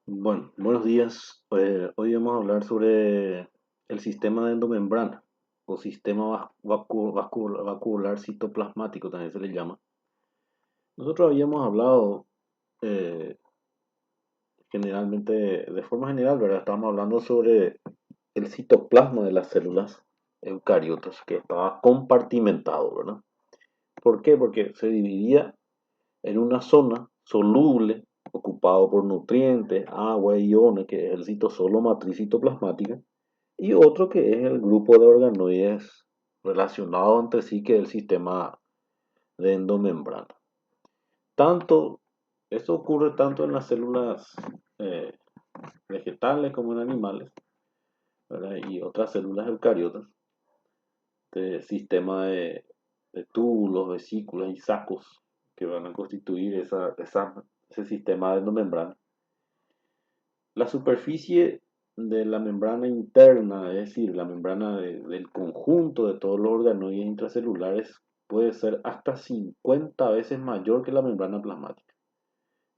Bueno, buenos días. Hoy vamos a hablar sobre el sistema de endomembrana o sistema vascular citoplasmático, también se le llama. Nosotros habíamos hablado eh, generalmente, de forma general, ¿verdad? Estábamos hablando sobre el citoplasma de las células eucariotas, que estaba compartimentado, ¿verdad? ¿Por qué? Porque se dividía en una zona soluble, ocupado por nutrientes, agua y iones, que es el citosolo matriz citoplasmática, y otro que es el grupo de organoides relacionados entre sí, que es el sistema de endomembrana. Tanto, esto ocurre tanto en las células eh, vegetales como en animales, ¿verdad? Y otras células eucariotas, de sistema de túbulos, vesículas y sacos que van a constituir ese sistema de endomembrana. La superficie de la membrana interna, es decir, la membrana del conjunto de todos los organoides intracelulares, puede ser hasta 50 veces mayor que la membrana plasmática.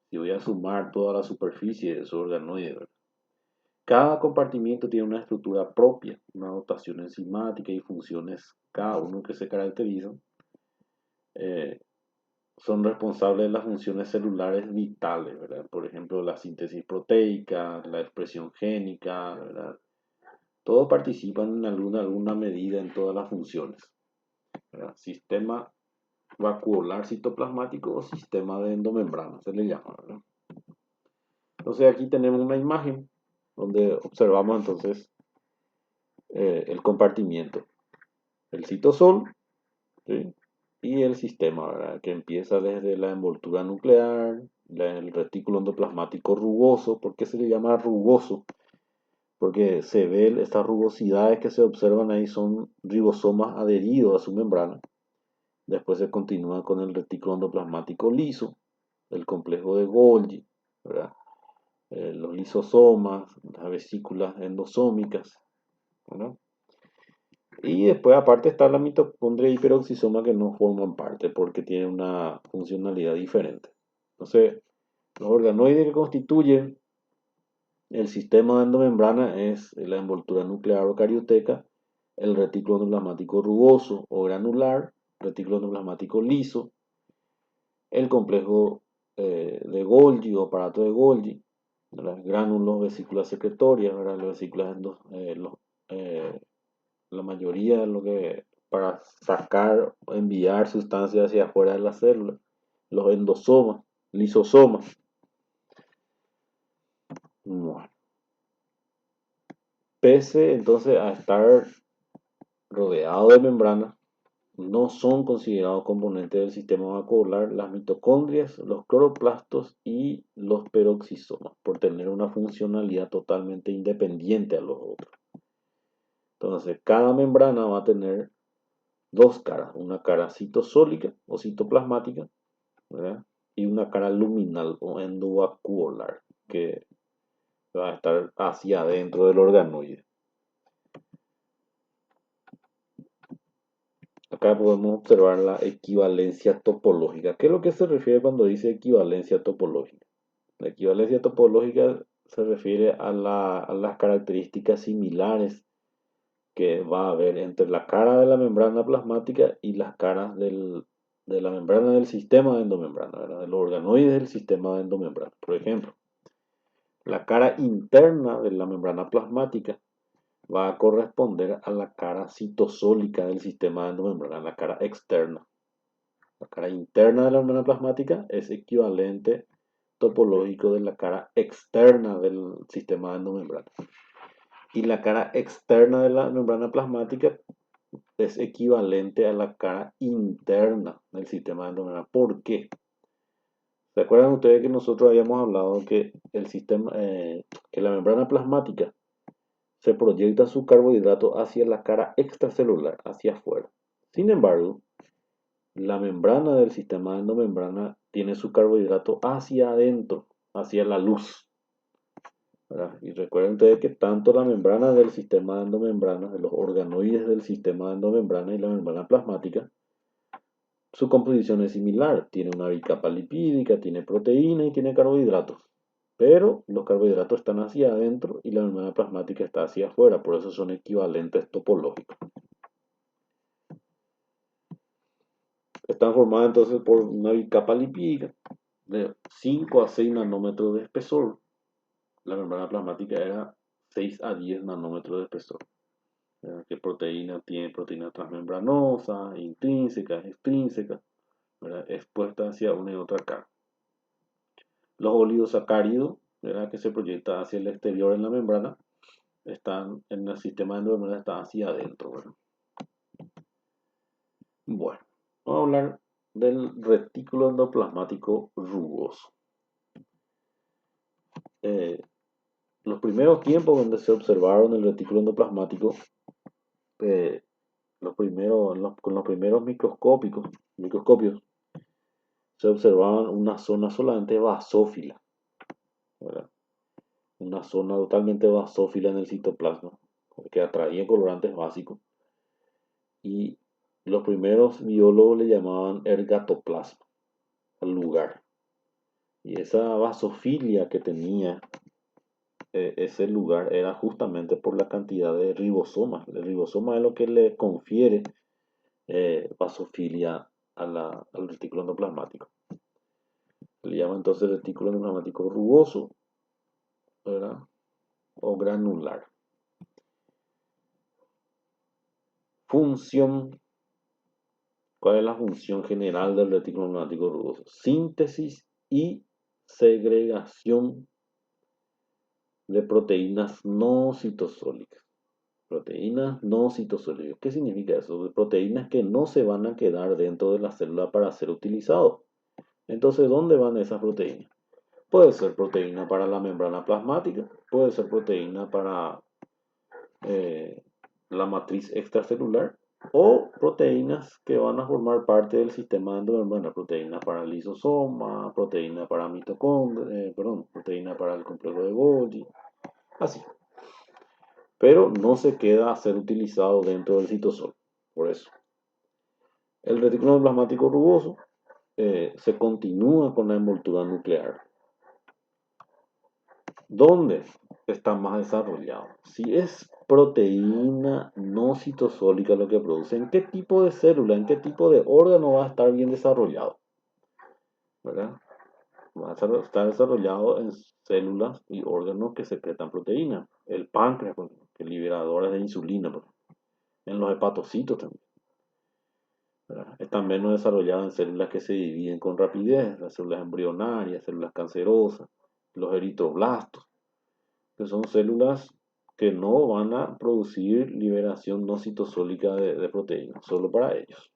Si voy a sumar toda la superficie de esos organoides, ¿verdad? Cada compartimiento tiene una estructura propia, una dotación enzimática y funciones, cada uno que se caracterizan. eh, Son responsables de las funciones celulares vitales, ¿verdad? Por ejemplo, la síntesis proteica, la expresión génica, ¿verdad? Todos participan en alguna medida en todas las funciones, ¿verdad? Sistema vacuolar citoplasmático o sistema de endomembrana, se le llama, ¿verdad? Entonces aquí tenemos una imagen donde observamos entonces el compartimiento, el citosol, ¿sí? Y el sistema, ¿verdad? Que empieza desde la envoltura nuclear, el retículo endoplasmático rugoso. ¿Por qué se le llama rugoso? Porque se ve estas rugosidades que se observan ahí son ribosomas adheridos a su membrana. Después se continúa con el retículo endoplasmático liso, el complejo de Golgi, ¿verdad? Los lisosomas, las vesículas endosómicas, ¿verdad? Y después aparte está la mitocondria y peroxisoma, que no forman parte porque tienen una funcionalidad diferente. Entonces, los organoides que constituyen el sistema de endomembrana es la envoltura nuclear o carioteca, el retículo endoplasmático rugoso o granular, retículo endoplasmático liso, el complejo de Golgi o aparato de Golgi, los gránulos, vesículas secretorias, ¿verdad? Las vesículas eh, la mayoría de lo que para sacar o enviar sustancias hacia afuera de la célula, los endosomas, lisosomas. Bueno, pese entonces a estar rodeado de membranas, no son considerados componentes del sistema vascular las mitocondrias, los cloroplastos y los peroxisomas, por tener una funcionalidad totalmente independiente a los otros. Entonces, cada membrana va a tener dos caras, una cara citosólica o citoplasmática, ¿verdad? Y una cara luminal o endovacuolar, que va a estar hacia adentro del organoide. Acá podemos observar la equivalencia topológica. ¿Qué es lo que se refiere cuando dice equivalencia topológica? La equivalencia topológica se refiere a las características similares que va a haber entre la cara de la membrana plasmática y las caras de la membrana del sistema de endomembrana, ¿verdad? De los organoides del sistema de endomembrana. Por ejemplo, la cara interna de la membrana plasmática va a corresponder a la cara citosólica del sistema de endomembrana, la cara externa. La cara interna de la membrana plasmática es equivalente topológico de la cara externa del sistema de endomembrana. Y la cara externa de la membrana plasmática es equivalente a la cara interna del sistema de endomembrana. ¿Por qué? ¿Se acuerdan ustedes que nosotros habíamos hablado que que la membrana plasmática se proyecta su carbohidrato hacia la cara extracelular, hacia afuera? Sin embargo, la membrana del sistema de endomembrana tiene su carbohidrato hacia adentro, hacia la luz, ¿verdad? Y recuerden ustedes que tanto la membrana del sistema de endomembrana, de los organoides del sistema de endomembrana y la membrana plasmática, su composición es similar. Tiene una bicapa lipídica, tiene proteína y tiene carbohidratos. Pero los carbohidratos están hacia adentro y la membrana plasmática está hacia afuera, por eso son equivalentes topológicos. Están formadas entonces por una bicapa lipídica de 5 a 6 nanómetros de espesor. La membrana plasmática era 6 a 10 nanómetros de espesor. ¿Qué proteína tiene? Proteína transmembranosa, intrínseca, extrínseca, ¿verdad? Expuesta hacia una y otra cara. Los oligosacáridos, ¿verdad? Que se proyectan hacia el exterior en la membrana, están en el sistema endovenoso, está hacia adentro, ¿verdad? Bueno, vamos a hablar del retículo endoplasmático rugoso. Los primeros tiempos donde se observaron el retículo endoplasmático, eh, con los primeros microscopios, se observaban una zona solamente basófila, ¿verdad? Una zona totalmente basófila en el citoplasma, que atraía colorantes básicos. Y los primeros biólogos le llamaban ergatoplasma al lugar. Y esa basofilia que tenía ese lugar era justamente por la cantidad de ribosomas. El ribosoma es lo que le confiere basofilia al retículo endoplasmático. Le llama entonces retículo endoplasmático rugoso, ¿verdad? O granular. Función. ¿Cuál es la función general del retículo endoplasmático rugoso? Síntesis y segregación de proteínas no citosólicas. Proteínas no citosólicas. ¿Qué significa eso? De proteínas que no se van a quedar dentro de la célula para ser utilizados. Entonces, ¿dónde van esas proteínas? Puede ser proteína para la membrana plasmática, puede ser proteína para la matriz extracelular o proteínas que van a formar parte del sistema endomembrana, proteína para el lisosoma, proteína para mitocondria, proteína para el complejo de Golgi, así. Pero no se queda a ser utilizado dentro del citosol, por eso. El retículo plasmático rugoso se continúa con la envoltura nuclear. ¿Dónde está más desarrollado? Si es proteína no citosólica lo que produce, ¿en qué tipo de célula, en qué tipo de órgano va a estar bien desarrollado? ¿Verdad? Va a estar desarrollado en células y órganos que secretan proteína. El páncreas, que es liberador de insulina, en los hepatocitos también. ¿Verdad? Está menos desarrollado en células que se dividen con rapidez, las células embrionarias, células cancerosas, los eritroblastos, que son células que no van a producir liberación no citosólica de proteínas, solo para ellos.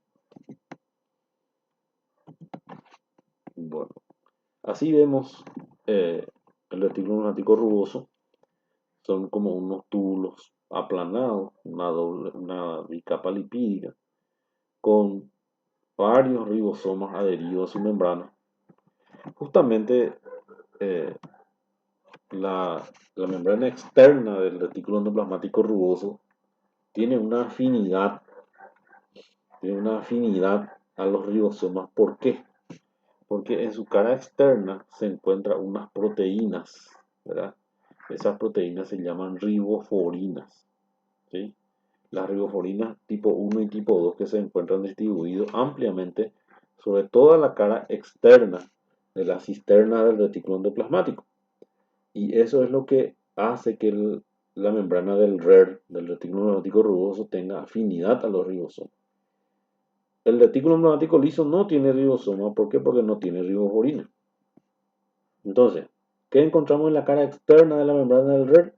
Bueno, así vemos el retículo plasmático rugoso, son como unos túbulos aplanados, una bicapa lipídica, con varios ribosomas adheridos a su membrana. Justamente la membrana externa del retículo endoplasmático rugoso tiene una afinidad a los ribosomas. ¿Por qué? Porque en su cara externa se encuentran unas proteínas, ¿verdad? Esas proteínas se llaman riboforinas, ¿sí? Las riboforinas tipo 1 y tipo 2 que se encuentran distribuidos ampliamente sobre toda la cara externa de la cisterna del retículo endoplasmático. Y eso es lo que hace que la membrana del RER, del retículo endoplasmático rugoso, tenga afinidad a los ribosomas. El retículo endoplasmático liso no tiene ribosoma. ¿Por qué? Porque no tiene riboforina. Entonces, ¿qué encontramos en la cara externa de la membrana del RER?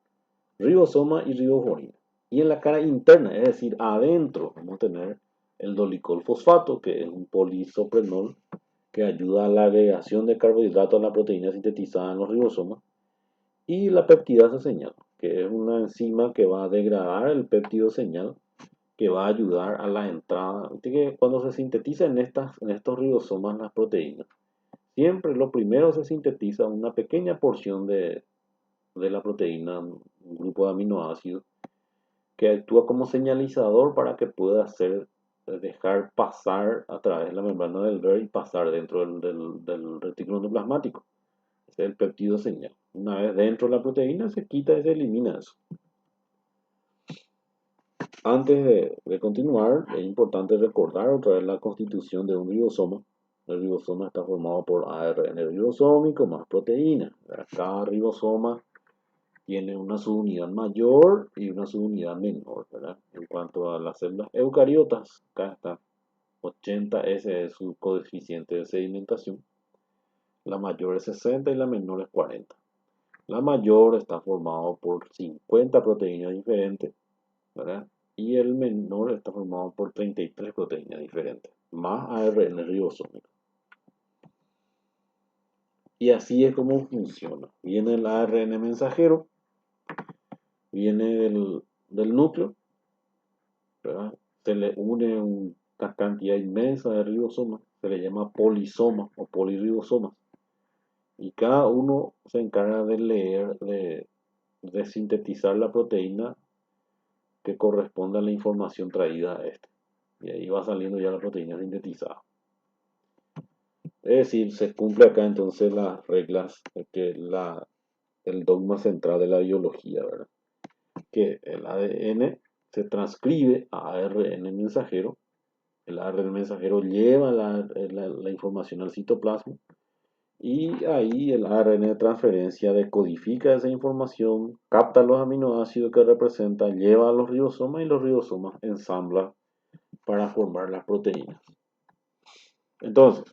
Ribosoma y riboforina. Y en la cara interna, es decir, adentro, vamos a tener el dolicol fosfato, que es un polisoprenol que ayuda a la agregación de carbohidratos a la proteína sintetizada en los ribosomas. Y la peptidasa señal, que es una enzima que va a degradar el péptido señal, que va a ayudar a la entrada. Que cuando se sintetiza en estos ribosomas las proteínas, siempre lo primero se sintetiza una pequeña porción de la proteína, un grupo de aminoácidos, que actúa como señalizador para que pueda dejar pasar a través de la membrana del RER y pasar dentro del retículo endoplasmático. Es el péptido señal. Una vez dentro de la proteína se quita y se elimina eso. Antes de continuar, es importante recordar otra vez la constitución de un ribosoma. El ribosoma está formado por ARN ribosómico más proteína. Cada ribosoma tiene una subunidad mayor y una subunidad menor, ¿verdad? En cuanto a las células eucariotas, acá está 80, ese es su coeficiente de sedimentación. La mayor es 60 y la menor es 40. La mayor está formado por 50 proteínas diferentes, ¿verdad? Y el menor está formado por 33 proteínas diferentes, más ARN ribosómico. Y así es como funciona. Viene el ARN mensajero, viene del núcleo, ¿verdad? Se le une una cantidad inmensa de ribosomas, se le llama polisoma o poliribosomas. Y cada uno se encarga de leer, de sintetizar la proteína que corresponde a la información traída a este. Y ahí va saliendo ya la proteína sintetizada. Es decir, se cumple acá entonces las reglas, que el dogma central de la biología, ¿verdad? Que el ADN se transcribe a ARN mensajero, el ARN mensajero lleva la información al citoplasma y ahí el ARN de transferencia decodifica esa información, capta los aminoácidos que representa, lleva a los ribosomas y los ribosomas ensamblan para formar las proteínas. Entonces,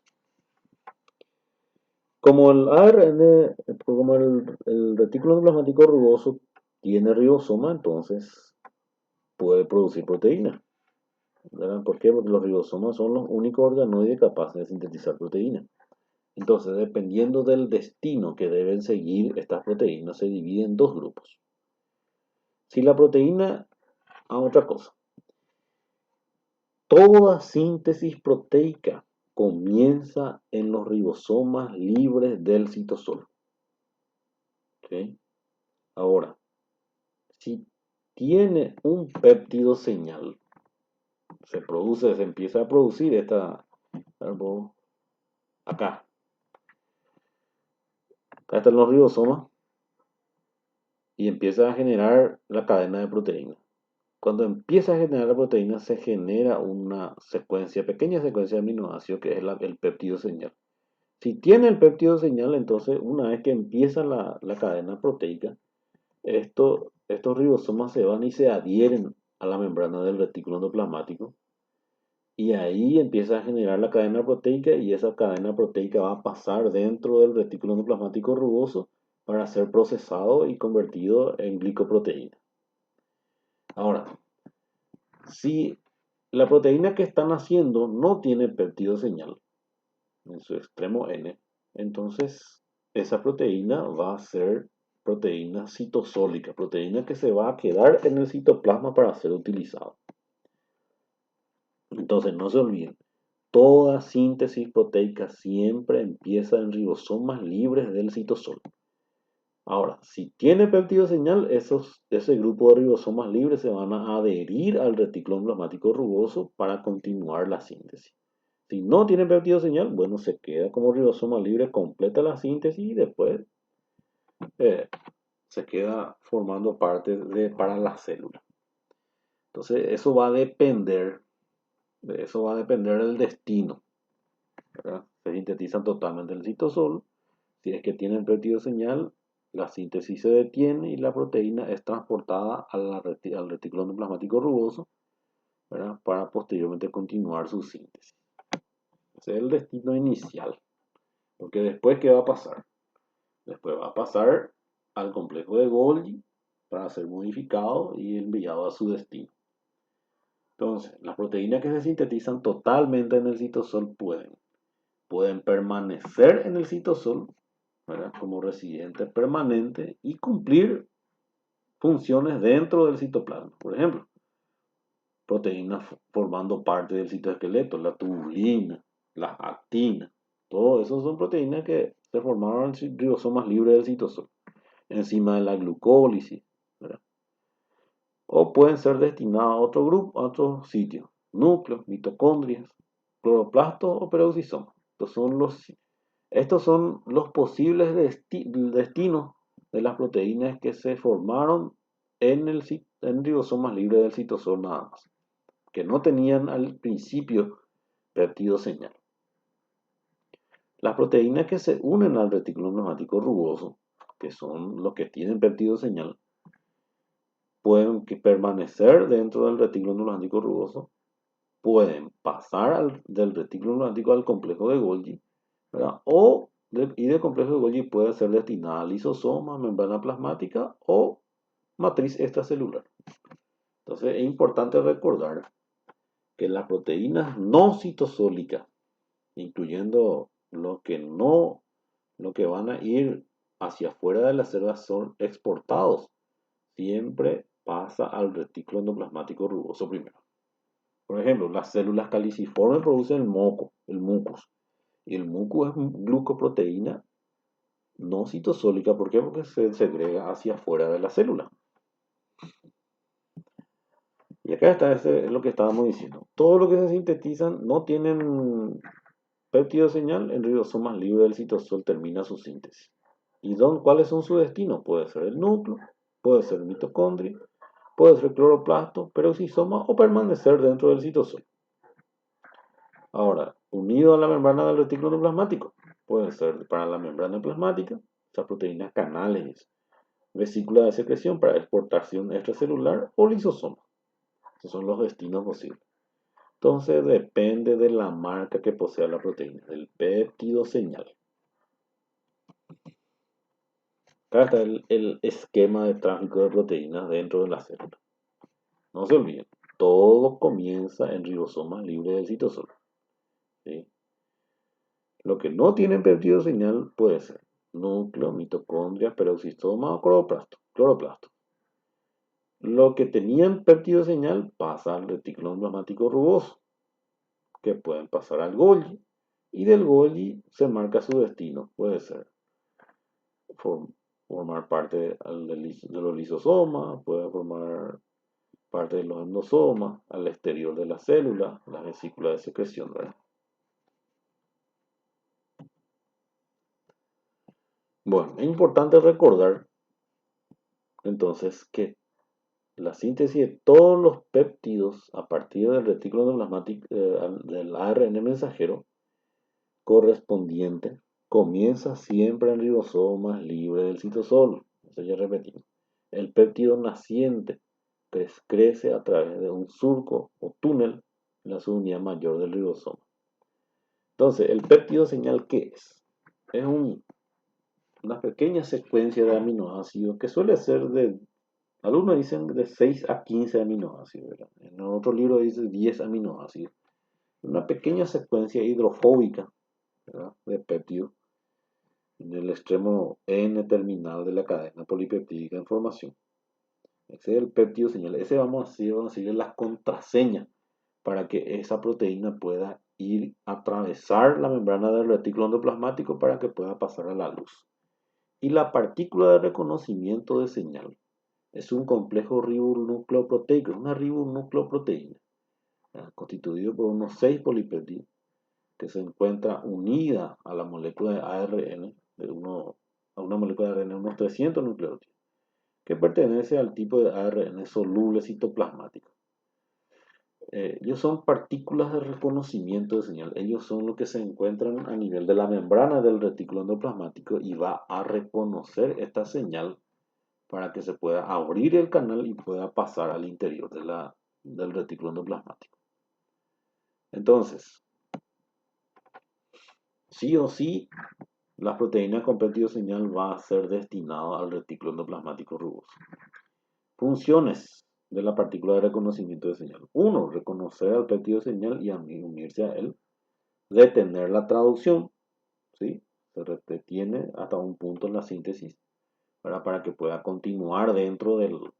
como el ARN, como el retículo endoplasmático rugoso tiene ribosoma, entonces puede producir proteína, ¿verdad? ¿Por qué? Porque los ribosomas son los únicos organoides capaces de sintetizar proteína. Entonces, dependiendo del destino que deben seguir, estas proteínas se dividen en dos grupos. Si la proteína, otra cosa, toda síntesis proteica comienza en los ribosomas libres del citosol. ¿Okay? Ahora, si tiene un péptido señal, se empieza a producir acá. Acá están los ribosomas y empieza a generar la cadena de proteínas. Cuando empieza a generar la proteína, se genera una pequeña secuencia de aminoácidos que es el péptido señal. Si tiene el péptido señal, entonces una vez que empieza la cadena proteica, estos ribosomas se van y se adhieren a la membrana del retículo endoplasmático y ahí empieza a generar la cadena proteica y esa cadena proteica va a pasar dentro del retículo endoplasmático rugoso para ser procesado y convertido en glicoproteína. Ahora, si la proteína que están haciendo no tiene péptido señal en su extremo N, entonces esa proteína va a ser proteína citosólica, proteína que se va a quedar en el citoplasma para ser utilizada. Entonces no se olviden, toda síntesis proteica siempre empieza en ribosomas libres del citosol. Ahora, si tiene péptido señal, ese grupo de ribosomas libres se van a adherir al retículo endoplasmático rugoso para continuar la síntesis. Si no tiene péptido señal, bueno, se queda como ribosoma libre, completa la síntesis y después se queda formando parte para la célula. Entonces, de eso va a depender del destino, ¿verdad? Se sintetizan totalmente en el citosol. Si es que tienen péptido señal, la síntesis se detiene y la proteína es transportada al retículo endoplasmático rugoso, ¿verdad? Para posteriormente continuar su síntesis. Ese es el destino inicial. Porque después, ¿qué va a pasar? Después va a pasar al complejo de Golgi para ser modificado y enviado a su destino. Entonces, las proteínas que se sintetizan totalmente en el citosol pueden permanecer en el citosol, ¿verdad? Como residente permanente y cumplir funciones dentro del citoplasma. Por ejemplo, proteínas formando parte del citoesqueleto, la tubulina, las actinas, todo eso son proteínas que se formaron en ribosomas libres del citosol, encima de la glucólisis, ¿verdad? O pueden ser destinadas a otro grupo, a otro sitio, núcleos, mitocondrias, cloroplastos o peroxisomas. Estos son Estos son los posibles destinos de las proteínas que se formaron en ribosomas libres del citosol nada más, que no tenían al principio péptido señal. Las proteínas que se unen al retículo plasmático rugoso, que son los que tienen péptido señal, pueden permanecer dentro del retículo plasmático rugoso, pueden pasar del retículo plasmático al complejo de Golgi, ¿verdad? Y del complejo de Golgi puede ser destinada a lisosoma, membrana plasmática o matriz extracelular. Entonces es importante recordar que las proteínas no citosólicas, incluyendo lo que van a ir hacia afuera de las células, son exportados. Siempre pasa al retículo endoplasmático rugoso primero. Por ejemplo, las células caliciformes producen el mucus. Y el mucus es glucoproteína no citosólica. ¿Por qué? Porque se segrega hacia afuera de la célula. Y acá está es lo que estábamos diciendo. Todo lo que se sintetizan no tienen péptido señal, en ribosomas libres del citosol termina su síntesis. ¿Y cuáles son sus destinos? Puede ser el núcleo, puede ser el mitocondria, puede ser cloroplasto, peroxisoma o permanecer dentro del citosol. Ahora, unido a la membrana del retículo endoplasmático, puede ser para la membrana plasmática, esas proteínas canales, vesícula de secreción para exportación extracelular o lisosoma. Esos son los destinos posibles. Entonces depende de la marca que posea la proteína, del péptido señal. Acá está el esquema de tráfico de proteínas dentro de la célula. No se olviden, todo comienza en ribosomas libres del citosol. ¿Sí? Lo que no tienen péptido señal puede ser núcleo, mitocondria, peroxisoma o cloroplasto. Lo que tenían péptido señal pasa al retículo plasmático rugoso, que pueden pasar al Golgi, y del Golgi se marca su destino. Puede ser formar parte de los lisosomas, puede formar parte de los endosomas, al exterior de la célula, la vesícula de secreción, ¿verdad? Bueno, es importante recordar entonces que la síntesis de todos los péptidos a partir del retículo endoplasmático del ARN mensajero correspondiente comienza siempre en ribosomas libres del citosol. Eso ya repetimos. El péptido naciente crece a través de un surco o túnel en la subunidad mayor del ribosoma. Entonces, ¿el péptido señal qué es? Es una pequeña secuencia de aminoácidos que suele ser algunos dicen de 6 a 15 aminoácidos, ¿verdad? En otro libro dice 10 aminoácidos. Una pequeña secuencia hidrofóbica, ¿verdad?, de péptido en el extremo N terminal de la cadena polipeptídica en formación. Ese es el péptido señal. Ese vamos a decirle las contraseñas para que esa proteína pueda ir a atravesar la membrana del retículo endoplasmático para que pueda pasar a la luz. Y la partícula de reconocimiento de señal es un complejo ribonucleoproteico, es una ribonucleoproteína, constituido por unos 6 polipéptidos que se encuentra unida a la molécula de ARN, a una molécula de ARN de unos 300 nucleótidos, que pertenece al tipo de ARN soluble citoplasmático. Ellos son partículas de reconocimiento de señal. Ellos son los que se encuentran a nivel de la membrana del retículo endoplasmático y va a reconocer esta señal para que se pueda abrir el canal y pueda pasar al interior del retículo endoplasmático. Entonces, sí o sí, la proteína con péptido señal va a ser destinada al retículo endoplasmático rugoso. Funciones de la partícula de reconocimiento de señal. 1. Reconocer al péptido señal y unirse a él. Detener la traducción, ¿sí? Se detiene hasta un punto en la síntesis para que pueda continuar dentro del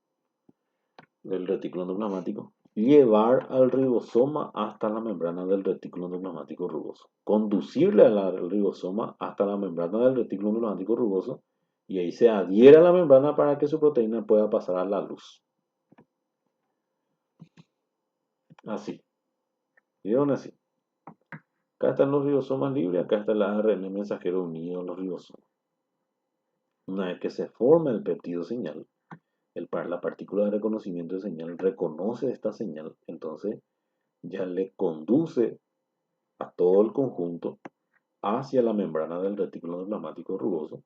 retículo endoplasmático. Llevar al ribosoma hasta la membrana del retículo endoplasmático rugoso. Conducirle al ribosoma hasta la membrana del retículo endoplasmático rugoso y ahí se adhiere a la membrana para que su proteína pueda pasar a la luz. Así. ¿Vieron así? Acá están los ribosomas libres, acá está el ARN mensajero unido a los ribosomas. Una vez que se forma el péptido señal, la partícula de reconocimiento de señal reconoce esta señal, entonces ya le conduce a todo el conjunto hacia la membrana del retículo endoplasmático rugoso.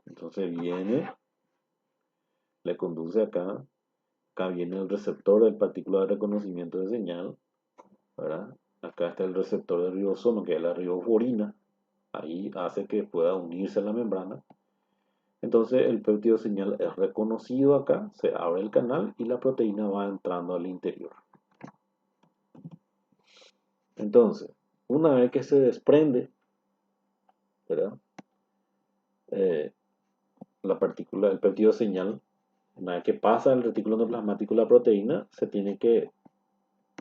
Entonces le conduce acá viene el receptor del partícula de reconocimiento de señal, ¿verdad? Acá está el receptor del ribosoma, que es la riboforina, ahí hace que pueda unirse a la membrana. Entonces el péptido señal es reconocido acá, se abre el canal y la proteína va entrando al interior. Entonces, una vez que se desprende, ¿verdad? La partícula, el péptido señal, una vez que pasa el retículo endoplasmático la proteína, se tiene que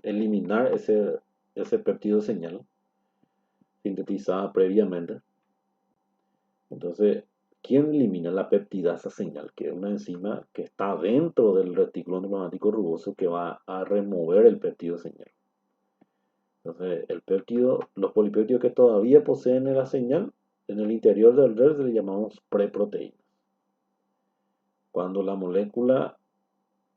eliminar ese péptido señal sintetizada previamente. Entonces, ¿quién elimina la peptidasa señal? Que es una enzima que está dentro del retículo endoplasmático rugoso que va a remover el péptido señal. Entonces, los polipéptidos que todavía poseen la señal, en el interior del RER le llamamos preproteínas. Cuando la molécula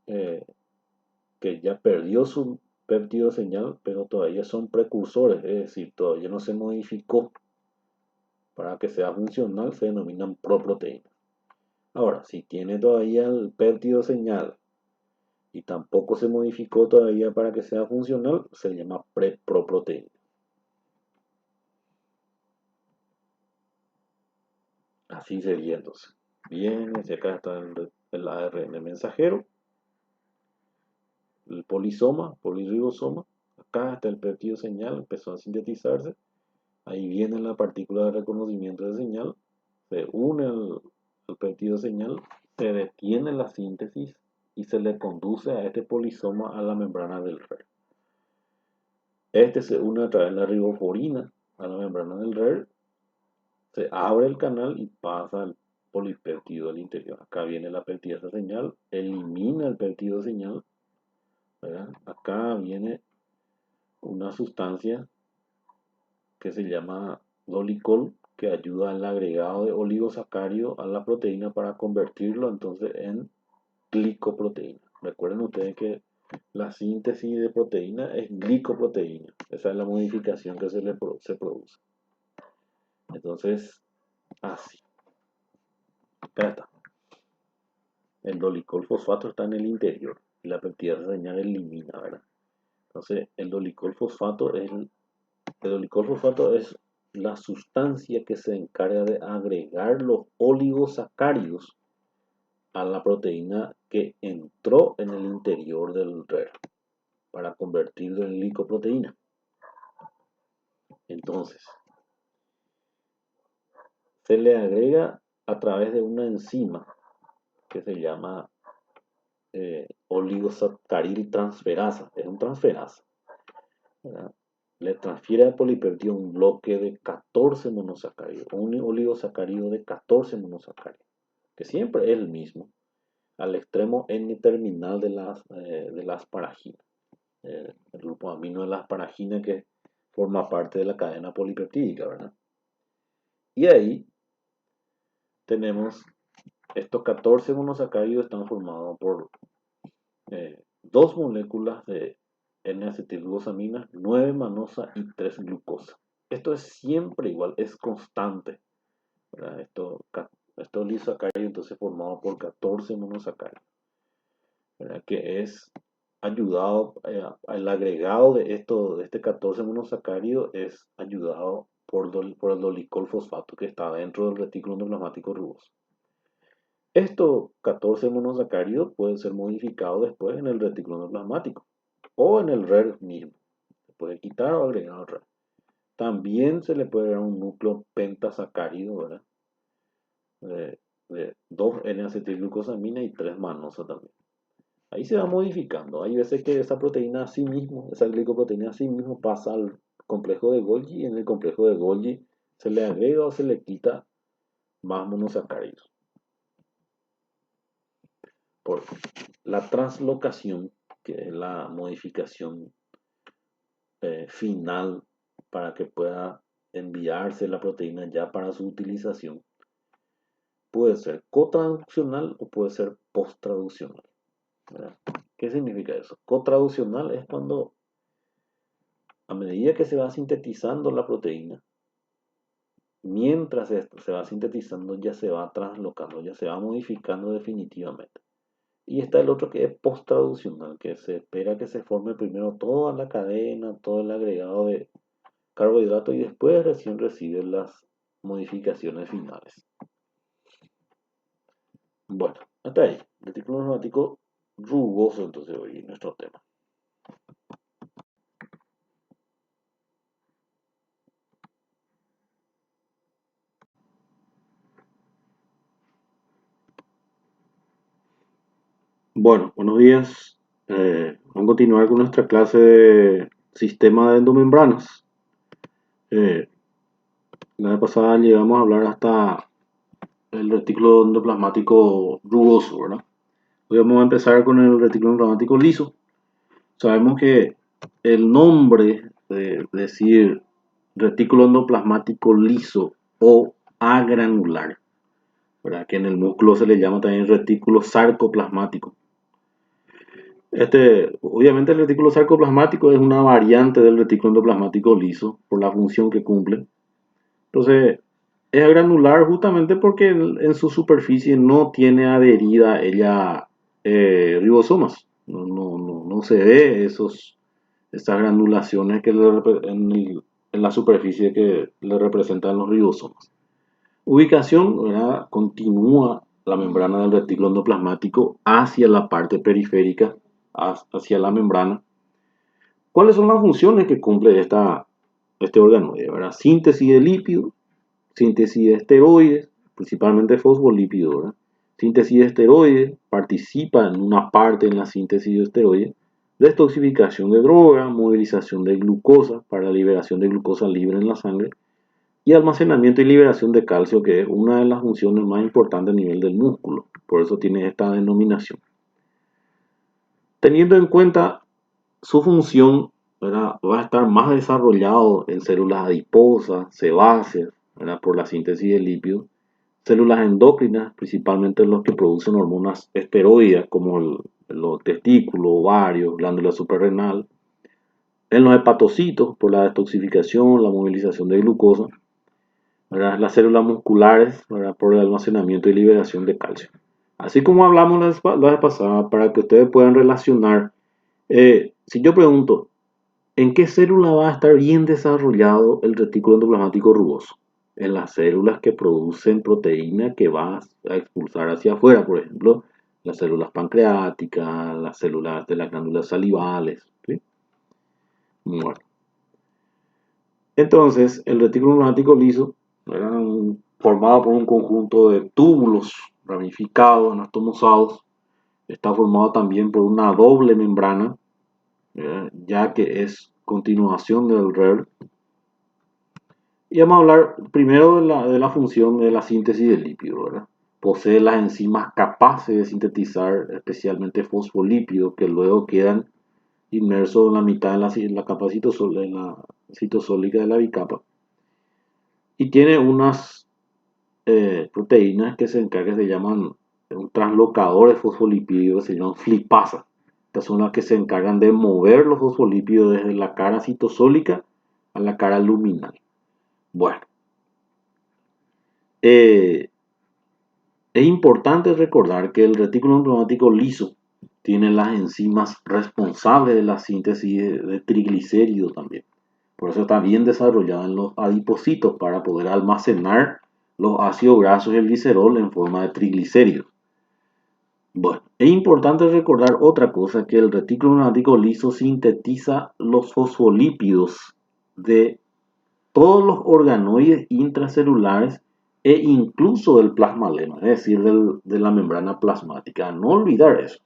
que ya perdió su péptido señal, pero todavía son precursores, es decir, todavía no se modificó para que sea funcional, se denominan proproteínas. Ahora, si tiene todavía el péptido señal y tampoco se modificó todavía para que sea funcional, se llama preproteína. Así sería entonces. Bien, hacia acá está el ARN mensajero, el polisoma, polirribosoma. Acá está el péptido señal, empezó a sintetizarse. Ahí viene la partícula de reconocimiento de señal, se une al péptido señal, se detiene la síntesis y se le conduce a este polisoma a la membrana del RER. Este se une a través de la riboforina a la membrana del RER, se abre el canal y pasa el polipéptido al interior. Acá viene la peptidasa señal, elimina el péptido señal, ¿verdad? Acá viene una sustancia que se llama dolicol, que ayuda al agregado de oligosacárido a la proteína para convertirlo entonces en glicoproteína. Recuerden ustedes que la síntesis de proteína es glicoproteína. Esa es la modificación que se produce. Entonces, así. Acá está. El dolicol fosfato está en el interior y la peptidasa señal elimina, ¿verdad? Entonces, el dolicol fosfato es la sustancia que se encarga de agregar los oligosacáridos a la proteína que entró en el interior del RER para convertirlo en glicoproteína. Entonces, se le agrega a través de una enzima que se llama oligosacaril transferasa. Es un transferasa, ¿verdad? Le transfiere al polipéptido un bloque de 14 monosacáridos, un oligosacárido de 14 monosacáridos, que siempre es el mismo, al extremo N-terminal de la asparagina, el grupo amino de la asparagina que forma parte de la cadena polipeptídica, ¿verdad? Y ahí tenemos estos 14 monosacáridos están formados por dos moléculas de N-acetilglucosamina, 9 manosa y 3 glucosa. Esto es siempre igual, es constante, ¿verdad? Estos lisacáridos entonces formados por 14 monosacáridos, ¿verdad? Que es ayudado, el agregado de este 14 monosacárido es ayudado por el dolicol fosfato que está dentro del retículo endoplasmático rugoso. Estos 14 monosacáridos pueden ser modificados después en el retículo endoplasmático o en el RER mismo. Se puede quitar o agregar al RER. También se le puede dar un núcleo pentasacárido, ¿verdad? De 2 N-acetilglucosamina y 3 manosa también. Ahí se va modificando. Hay veces que esa proteína así mismo, esa glicoproteína así mismo pasa al complejo de Golgi y en el complejo de Golgi se le agrega o se le quita más monosacáridos. Por la translocación, que es la modificación final para que pueda enviarse la proteína ya para su utilización, puede ser cotraduccional o puede ser posttraduccional, ¿verdad? ¿Qué significa eso? Cotraduccional es cuando a medida que se va sintetizando la proteína, mientras esto se va sintetizando ya se va translocando, ya se va modificando definitivamente. Y está el otro que es posttraduccional, que se espera que se forme primero toda la cadena, todo el agregado de carbohidratos y después recién recibe las modificaciones finales. Bueno, hasta ahí. Retículo enzimático rugoso, entonces hoy nuestro tema. Bueno, buenos días. Vamos a continuar con nuestra clase de sistema de endomembranas. La vez pasada llegamos a hablar hasta el retículo endoplasmático rugoso, ¿verdad? Hoy vamos a empezar con el retículo endoplasmático liso. Sabemos que el nombre de decir retículo endoplasmático liso o agranular, ¿verdad? Que en el músculo se le llama también retículo sarcoplasmático. Obviamente el retículo sarcoplasmático es una variante del retículo endoplasmático liso por la función que cumple. Entonces, es granular justamente porque en su superficie no tiene adherida ella ribosomas. No se ve esas granulaciones que en la superficie que le representan los ribosomas. Ubicación, ¿verdad? Continúa la membrana del retículo endoplasmático hacia la parte periférica, hacia la membrana. ¿Cuáles son las funciones que cumple este organoide, ¿verdad? Síntesis de lípidos, síntesis de esteroides, principalmente fosfolípidos, ¿verdad? Síntesis de esteroides, participa en una parte en la síntesis de esteroides, detoxificación de droga, movilización de glucosa para la liberación de glucosa libre en la sangre y almacenamiento y liberación de calcio, que es una de las funciones más importantes a nivel del músculo. Por eso tiene esta denominación. Teniendo en cuenta su función, ¿verdad? Va a estar más desarrollado en células adiposas, sebáceas, ¿verdad? Por la síntesis de lípidos, células endócrinas, principalmente los que producen hormonas esteroides, como los testículos, ovarios, glándula suprarrenal, en los hepatocitos, por la detoxificación, la movilización de glucosa, ¿verdad? Las células musculares, ¿verdad? Por el almacenamiento y liberación de calcio. Así como hablamos la vez pasada, para que ustedes puedan relacionar, si yo pregunto, ¿en qué célula va a estar bien desarrollado el retículo endoplasmático rugoso? En las células que producen proteína que va a expulsar hacia afuera, por ejemplo, las células pancreáticas, las células de las glándulas salivales. ¿Sí? Bueno. Entonces, el retículo endoplasmático liso era formado por un conjunto de túbulos ramificados, anastomosados. Está formado también por una doble membrana, ya que es continuación del RER. Y vamos a hablar primero de la función de la síntesis del lípido, ¿verdad? Posee las enzimas capaces de sintetizar especialmente fosfolípidos que luego quedan inmersos en la mitad de la capa citosólica de la bicapa. Y tiene unas proteínas que se llaman un translocador de fosfolípidos, se llaman flipasas. Estas son las que se encargan de mover los fosfolípidos desde la cara citosólica a la cara luminal. Bueno, es importante recordar que el retículo endoplasmático liso tiene las enzimas responsables de la síntesis de triglicéridos también. Por eso está bien desarrollada en los adipocitos para poder almacenar los ácidos grasos y el glicerol en forma de triglicéridos. Bueno, es importante recordar otra cosa, que el retículo endoplasmático liso sintetiza los fosfolípidos de todos los organoides intracelulares e incluso del plasmalema, es decir, de la membrana plasmática. No olvidar eso.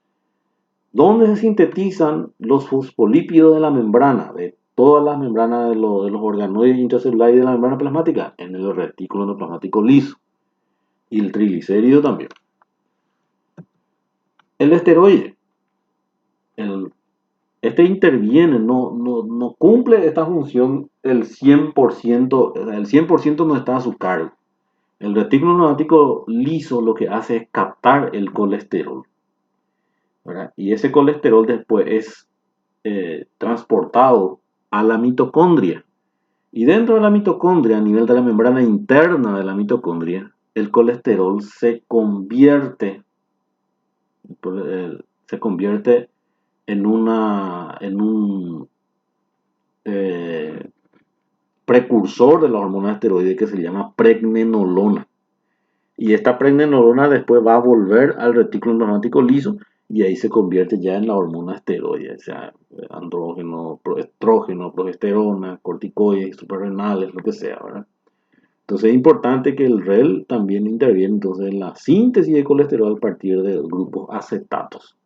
¿Dónde se sintetizan los fosfolípidos de la membrana? De todas las membranas de los organoides intracelulares y de la membrana plasmática. En el retículo endoplasmático liso. Y el triglicérido también. El esteroide. El Este interviene, no cumple esta función el 100%, el 100% no está a su cargo. El retículo endomático liso lo que hace es captar el colesterol, ¿verdad? Y ese colesterol después es transportado a la mitocondria. Y dentro de la mitocondria, a nivel de la membrana interna de la mitocondria, el colesterol se convierte en un eh, precursor de la hormona esteroide que se llama pregnenolona. Y esta pregnenolona después va a volver al retículo endomático liso y ahí se convierte ya en la hormona esteroide, o sea, andrógeno, estrógeno, progesterona, corticoides, suprarrenales, lo que sea, ¿verdad? Entonces es importante que el REL también interviene entonces en la síntesis de colesterol a partir de grupos acetatos.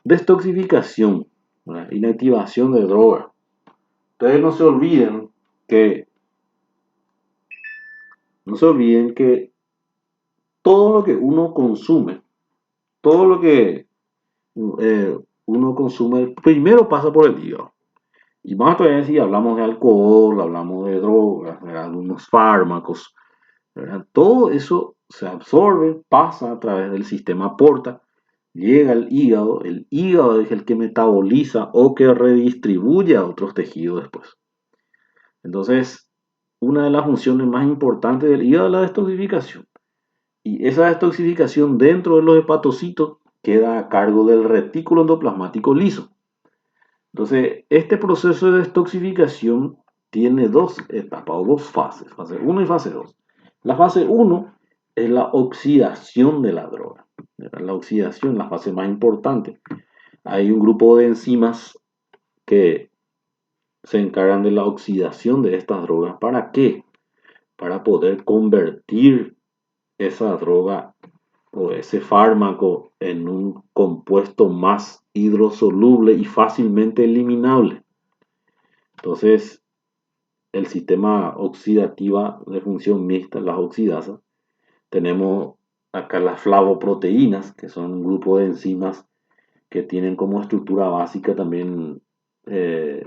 Detoxificación, ¿verdad? Inactivación de droga. Ustedes que, no se olviden que todo lo que uno consume, todo lo que uno consume, primero pasa por el hígado. Y más todavía si hablamos de alcohol, hablamos de drogas, de algunos fármacos, ¿verdad? Todo eso se absorbe, pasa a través del sistema porta, llega al hígado, el hígado es el que metaboliza o que redistribuye a otros tejidos después. Entonces, una de las funciones más importantes del hígado es la detoxificación. Y esa detoxificación dentro de los hepatocitos queda a cargo del retículo endoplasmático liso. Entonces, este proceso de detoxificación tiene dos etapas o dos fases, fase 1 y fase 2. La fase 1 es la oxidación de la droga. La oxidación, la fase más importante. Hay un grupo de enzimas que se encargan de la oxidación de estas drogas. ¿Para qué? Para poder convertir esa droga o ese fármaco en un compuesto más hidrosoluble y fácilmente eliminable. Entonces, el sistema oxidativa de función mixta, las oxidasas, tenemos acá las flavoproteínas, que son un grupo de enzimas que tienen como estructura básica también, eh,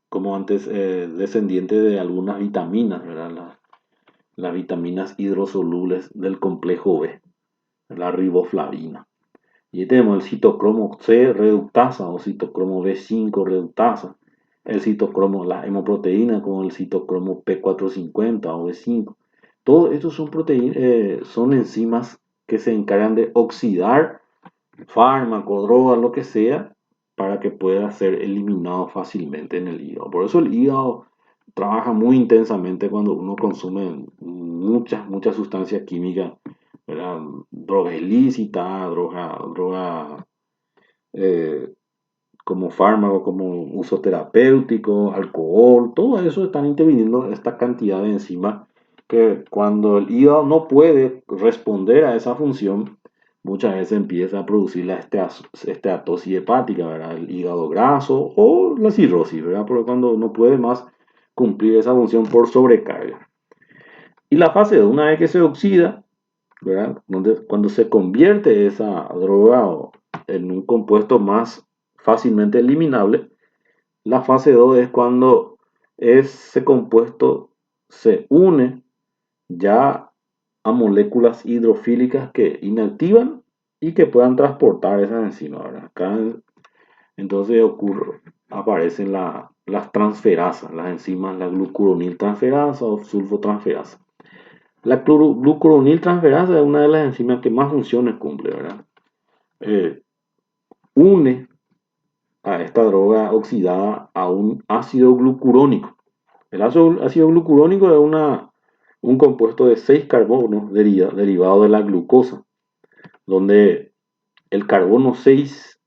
como antes, descendiente de algunas vitaminas, ¿verdad? Las vitaminas hidrosolubles del complejo B, la riboflavina. Y tenemos el citocromo C reductasa o citocromo B5 reductasa, el citocromo, la hemoproteína como el citocromo P450 o B5. Todos estos son enzimas que se encargan de oxidar fármaco, droga, lo que sea, para que pueda ser eliminado fácilmente en el hígado. Por eso el hígado trabaja muy intensamente cuando uno consume muchas sustancias químicas, ¿verdad? Droga ilícita, droga eh, como fármaco, como uso terapéutico, alcohol, todo eso están interviniendo esta cantidad de enzimas que cuando el hígado no puede responder a esa función, muchas veces empieza a producir la esteatosis hepática, ¿verdad? El hígado graso o la cirrosis, ¿verdad? Porque cuando no puede más cumplir esa función por sobrecarga. Y la fase de una vez que se oxida, ¿verdad? Cuando se convierte esa droga en un compuesto más fácilmente eliminable, la fase 2 es cuando ese compuesto se une ya a moléculas hidrofílicas que inactivan y que puedan transportar esas enzimas, ¿verdad? Acá entonces aparecen las transferasas, las enzimas, la glucuronil transferasa o sulfotransferasa. La glucuronil transferasa es una de las enzimas que más funciones cumple, ¿verdad? Eh, une a esta droga oxidada a un ácido glucurónico. El ácido glucurónico es un compuesto de 6 carbonos derivado de la glucosa, donde el carbono 6,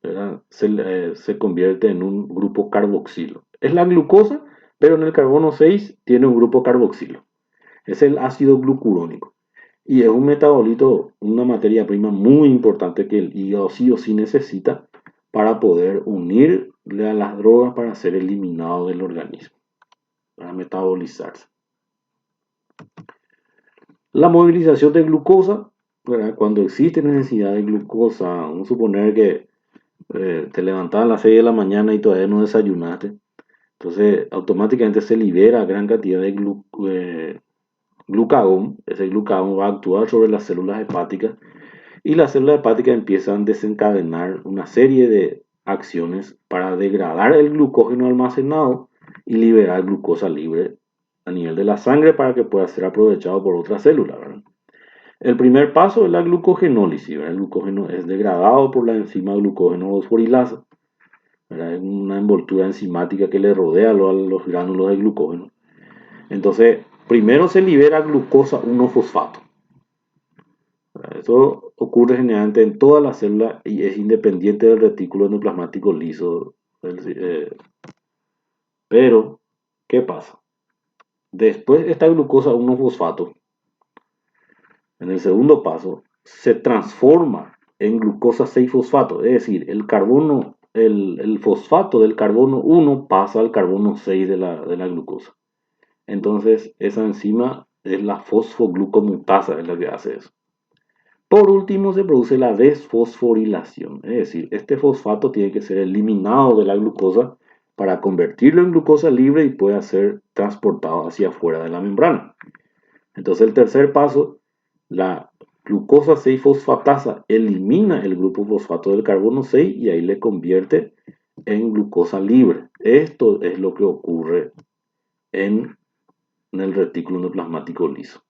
¿verdad? Se convierte en un grupo carboxilo. Es la glucosa, pero en el carbono 6 tiene un grupo carboxilo. Es el ácido glucurónico. Y es un metabolito, una materia prima muy importante que el hígado sí o sí necesita para poder unirle a las drogas para ser eliminado del organismo, para metabolizarse. La movilización de glucosa ¿verdad? Cuando existe necesidad de glucosa, vamos a suponer que te levantabas a las 6 de la mañana y todavía no desayunaste, entonces automáticamente se libera gran cantidad de glucagón. Ese glucagón va a actuar sobre las células hepáticas y las células hepáticas empiezan a desencadenar una serie de acciones para degradar el glucógeno almacenado y liberar glucosa libre a nivel de la sangre para que pueda ser aprovechado por otras células, ¿verdad? El primer paso es la glucogenólisis, ¿verdad? El glucógeno es degradado por la enzima glucógeno fosforilasa, ¿verdad? Es una envoltura enzimática que le rodea a los gránulos de glucógeno. Entonces, primero se libera glucosa 1-fosfato. Eso ocurre generalmente en todas las células y es independiente del retículo endoplasmático liso. Pero, ¿qué pasa? Después esta glucosa 1-fosfato, en el segundo paso, se transforma en glucosa 6-fosfato. Es decir, el fosfato del carbono 1 pasa al carbono 6 de la glucosa. Entonces, esa enzima es la fosfoglucomutasa, es la que hace eso. Por último, se produce la desfosforilación, es decir, este fosfato tiene que ser eliminado de la glucosa para convertirlo en glucosa libre y pueda ser transportado hacia afuera de la membrana. Entonces, el tercer paso, la glucosa 6-fosfatasa elimina el grupo fosfato del carbono 6 y ahí le convierte en glucosa libre. Esto es lo que ocurre en el retículo endoplasmático liso.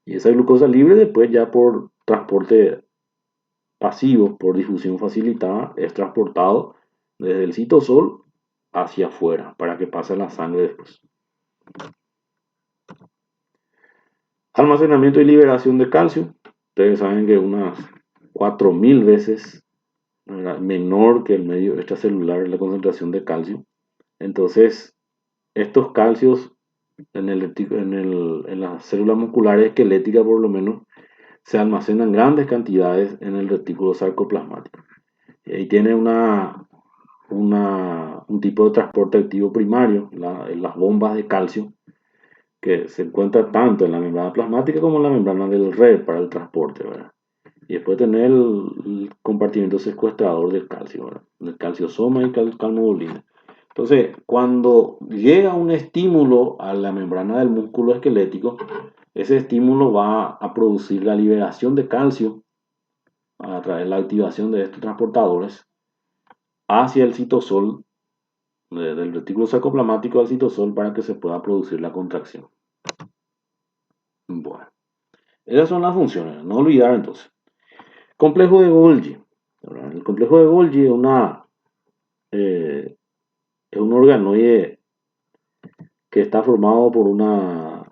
Y esa glucosa libre después ya por transporte pasivo, por difusión facilitada, es transportado desde el citosol hacia afuera para que pase a la sangre después. Almacenamiento y liberación de calcio. Ustedes saben que unas 4000 veces, ¿verdad?, menor que el medio extracelular la concentración de calcio. Entonces, estos calcios en las células musculares esqueléticas por lo menos se almacenan grandes cantidades en el retículo sarcoplasmático. Y ahí tiene un tipo de transporte activo primario, las bombas de calcio, que se encuentra tanto en la membrana plasmática como en la membrana del red para el transporte, ¿verdad? Y después tener el compartimento secuestrador del calcio, ¿verdad? El calciosoma y calmodulina. Entonces, cuando llega un estímulo a la membrana del músculo esquelético, ese estímulo va a producir la liberación de calcio a través de la activación de estos transportadores hacia el citosol, del retículo sarcoplasmático al citosol para que se pueda producir la contracción. Bueno, esas son las funciones, no olvidar entonces. Complejo de Golgi. El complejo de Golgi es un organoide que está formado por una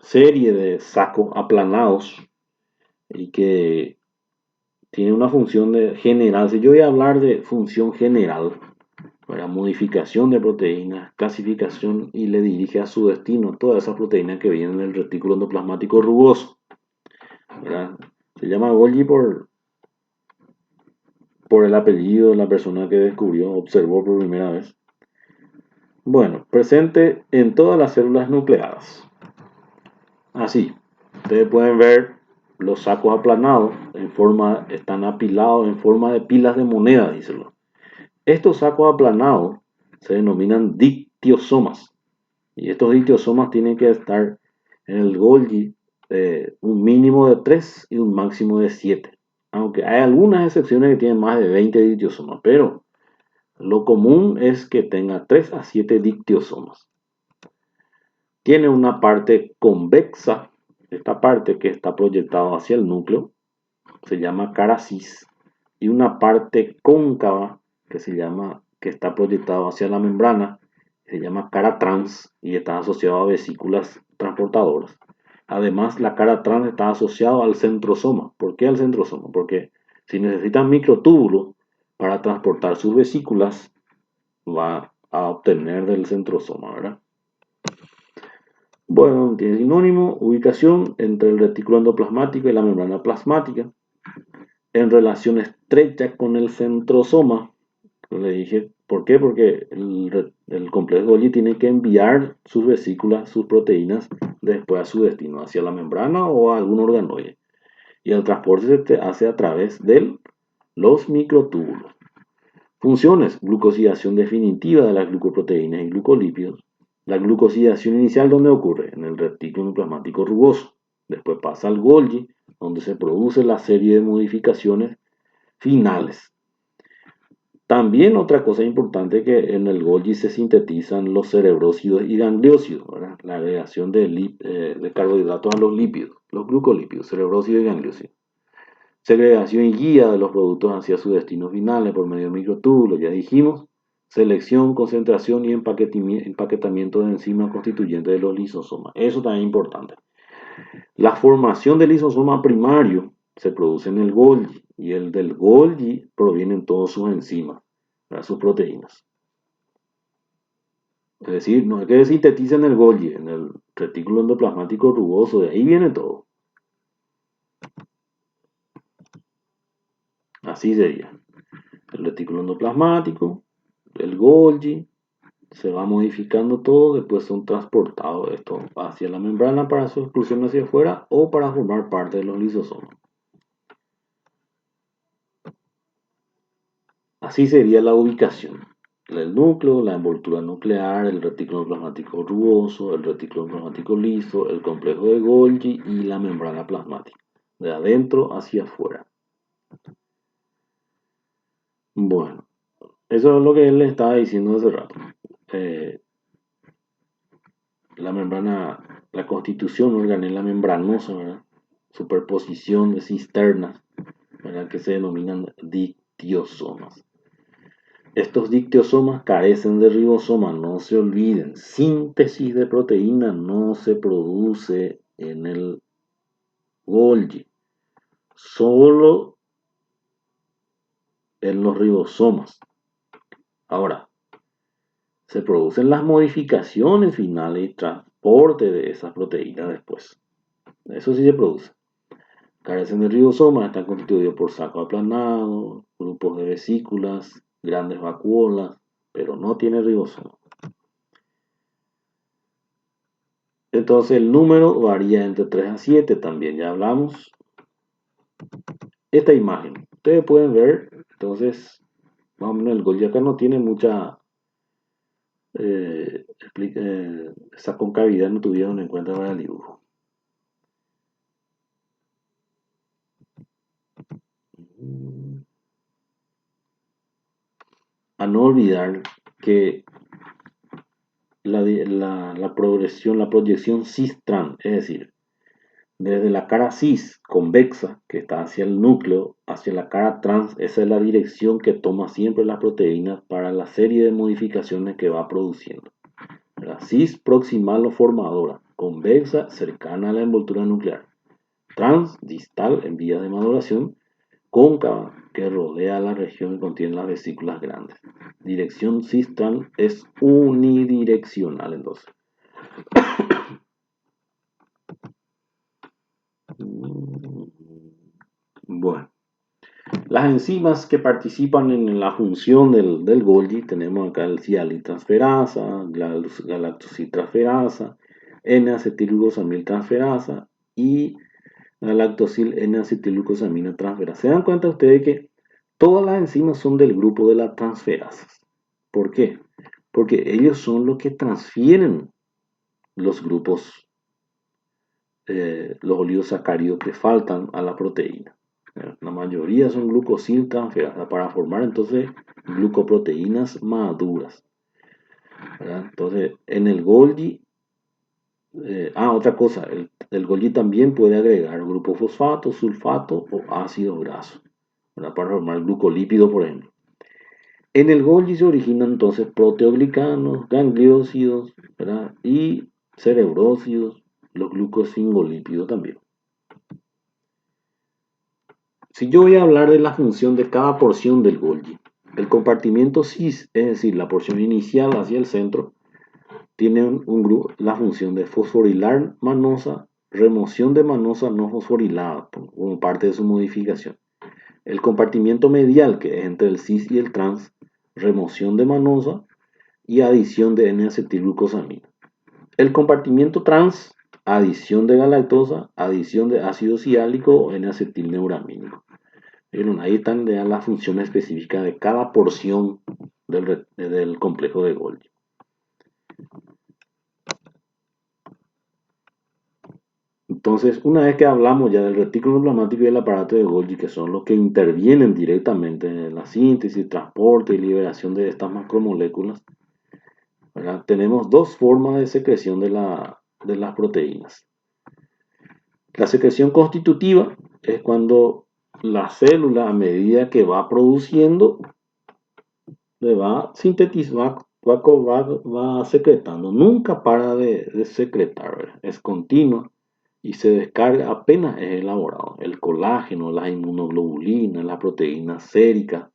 serie de sacos aplanados y que tiene una función general. Si yo voy a hablar de función general, para modificación de proteínas, clasificación y le dirige a su destino todas esas proteínas que vienen del retículo endoplasmático rugoso, ¿verdad? Se llama Golgi por el apellido de la persona que descubrió, observó por primera vez. Bueno, presente en todas las células nucleadas. Así, ustedes pueden ver los sacos aplanados están apilados en forma de pilas de moneda, díselo. Estos sacos aplanados se denominan dictiosomas. Y estos dictiosomas tienen que estar en el Golgi un mínimo de 3 y un máximo de 7. Aunque hay algunas excepciones que tienen más de 20 dictiosomas, pero lo común es que tenga 3 a 7 dictiosomas. Tiene una parte convexa, esta parte que está proyectada hacia el núcleo, se llama cara cis, y una parte cóncava que está proyectada hacia la membrana, se llama cara trans y está asociado a vesículas transportadoras. Además, la cara trans está asociada al centrosoma. ¿Por qué al centrosoma? Porque si necesitan microtúbulos para transportar sus vesículas, va a obtener del centrosoma, ¿verdad? Bueno, tiene sinónimo, ubicación entre el retículo endoplasmático y la membrana plasmática, en relación estrecha con el centrosoma. Le dije, ¿por qué? Porque el complejo Golgi tiene que enviar sus vesículas, sus proteínas, después a su destino, hacia la membrana o a algún organoide. y el transporte se hace a través de los microtúbulos. Funciones: glucosidación definitiva de las glucoproteínas y glucolípidos. La glucosidación inicial, ¿dónde ocurre? En el retículo endoplasmático rugoso. Después pasa al Golgi, donde se produce la serie de modificaciones finales. También otra cosa importante, que en el Golgi se sintetizan los cerebrócidos y gangliósidos, ¿verdad? La agregación de carbohidratos a los lípidos, los glucolípidos, cerebrócidos y gangliósidos. Segregación y guía de los productos hacia sus destinos finales por medio de microtúbulos, ya dijimos. Selección, concentración y empaquetamiento de enzimas constituyentes de los lisosomas. Eso también es importante. La formación del lisosoma primario se produce en el Golgi, y el del Golgi provienen todas sus enzimas, sus proteínas. Es decir, no es que sintetiza en el Golgi, en el retículo endoplasmático rugoso, de ahí viene todo. Así sería. El retículo endoplasmático, el Golgi, se va modificando todo, después son transportados esto hacia la membrana para su expulsión hacia afuera o para formar parte de los lisosomas. Así sería la ubicación: el núcleo, la envoltura nuclear, el retículo plasmático rugoso, el retículo plasmático liso, el complejo de Golgi y la membrana plasmática, de adentro hacia afuera. Bueno, eso es lo que él le estaba diciendo hace rato. La membrana, la constitución organela membranosa, ¿verdad? Superposición de cisternas, ¿verdad? Que se denominan dictiosomas. Estos dictiosomas carecen de ribosoma, no se olviden. Síntesis de proteína no se produce en el Golgi, solo en los ribosomas. Ahora, se producen las modificaciones finales y transporte de esas proteínas después. Eso sí se produce. Carecen de ribosomas, están constituidos por saco aplanado, grupos de vesículas, grandes vacuolas, pero no tiene ribosoma. Entonces el número varía entre 3 a 7, también ya hablamos. Esta imagen, ustedes pueden ver, entonces, más o menos el Golgi acá no tiene mucha, esa concavidad no tuvieron en cuenta para el dibujo. A no olvidar que la progresión, la proyección cis-trans, es decir, desde la cara cis convexa, que está hacia el núcleo, hacia la cara trans, esa es la dirección que toma siempre la proteína para la serie de modificaciones que va produciendo. La cis proximal o formadora, convexa cercana a la envoltura nuclear, trans distal en vías de maduración, cóncava que rodea la región que contiene las vesículas grandes. Dirección cis-trans es unidireccional entonces. Bueno, las enzimas que participan en la función del Golgi, tenemos acá el cialitransferasa, galactosiltransferasa, N-acetilglucosamiltransferasa y la lactosil N-acetilglucosaminotransferasa. ¿Se dan cuenta ustedes que todas las enzimas son del grupo de las transferasas? ¿Por qué? Porque ellos son los que transfieren los grupos, los oligosacáridos que faltan a la proteína. La mayoría son glucosiltransferasas para formar entonces glucoproteínas maduras, ¿verdad? Entonces, en el Golgi, otra cosa, el Golgi también puede agregar grupo fosfato, sulfato o ácido graso, ¿verdad? Para formar glucolípidos, por ejemplo. En el Golgi se originan entonces proteoglicanos, gangliósidos, ¿verdad? Y cerebrócidos, los glucosfingolípidos también. Si yo voy a hablar de la función de cada porción del Golgi, el compartimiento cis, es decir, la porción inicial hacia el centro, tiene la función de fosforilar manosa, remoción de manosa no fosforilada como parte de su modificación. El compartimiento medial, que es entre el cis y el trans, remoción de manosa y adición de N-acetilglucosamina. El compartimiento trans adición de galactosa, adición de ácido siálico o N-acetilneuramínico. ¿Vieron? Ahí están ya las funciones específicas de cada porción del complejo de Golgi. Entonces, una vez que hablamos ya del retículo plasmático y del aparato de Golgi, que son los que intervienen directamente en la síntesis, transporte y liberación de estas macromoléculas, ¿verdad? Tenemos dos formas de secreción de las proteínas. La secreción constitutiva es cuando la célula, a medida que va produciendo, le va sintetizando, va secretando. Nunca para de secretar, ¿verdad? Es continua y se descarga apenas es elaborado. El colágeno, las inmunoglobulinas, la proteína sérica,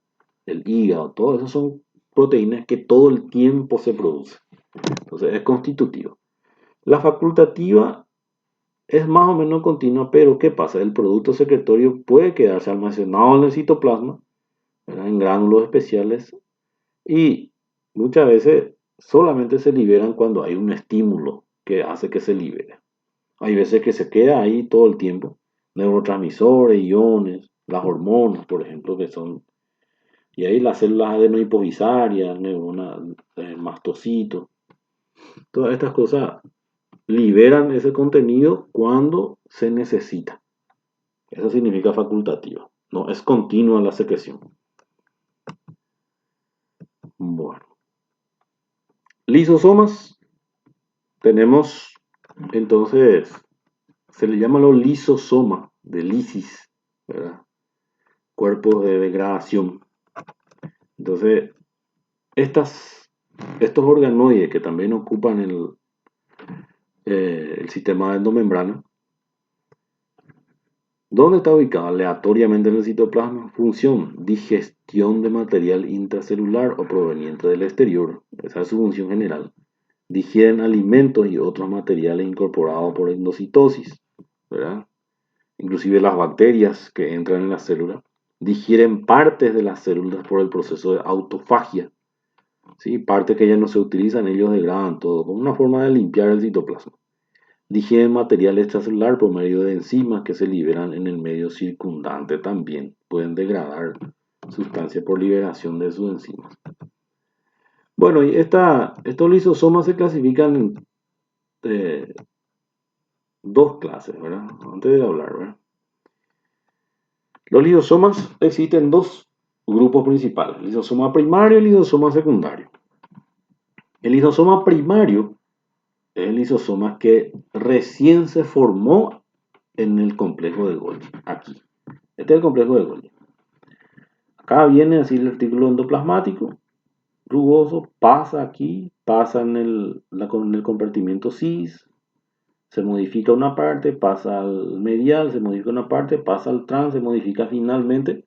el hígado, todo eso son proteínas que todo el tiempo se producen. Entonces es constitutiva. La facultativa es más o menos continua, pero ¿qué pasa? El producto secretorio puede quedarse almacenado en el citoplasma, ¿verdad? En gránulos especiales y muchas veces solamente se liberan cuando hay un estímulo que hace que se libere. Hay veces que se queda ahí todo el tiempo, neurotransmisores, iones, las hormonas, por ejemplo, que son, y ahí las células adenohipofisarias, neuronas, mastocitos, todas estas cosas liberan ese contenido cuando se necesita. Eso significa facultativa. No es continua la secreción. Bueno. Lisosomas. Tenemos entonces, se le llama los lisosomas de lisis, ¿verdad? Cuerpos de degradación. Entonces, estos organoides que también ocupan el sistema endomembrana, ¿dónde está ubicado? Aleatoriamente en el citoplasma. Función: digestión de material intracelular o proveniente del exterior. Esa es su función general. Digieren alimentos y otros materiales incorporados por endocitosis, ¿verdad? Inclusive las bacterias que entran en la célula. Digieren partes de las células por el proceso de autofagia. ¿Sí? Partes que ya no se utilizan, ellos degradan todo, como una forma de limpiar el citoplasma. Digieren material extracelular por medio de enzimas que se liberan en el medio circundante también. Pueden degradar sustancias por liberación de sus enzimas. Bueno, y estos lisosomas se clasifican en dos clases, ¿verdad? Antes de hablar, ¿verdad? Los lisosomas existen dos grupos principales, el lisosoma primario y el lisosoma secundario. El lisosoma primario es el lisosoma que recién se formó en el complejo de Golgi, aquí. Este es el complejo de Golgi. Acá viene así el artículo endoplasmático, rugoso, pasa aquí, pasa en el compartimiento cis, se modifica una parte, pasa al medial, se modifica una parte, pasa al trans, se modifica finalmente.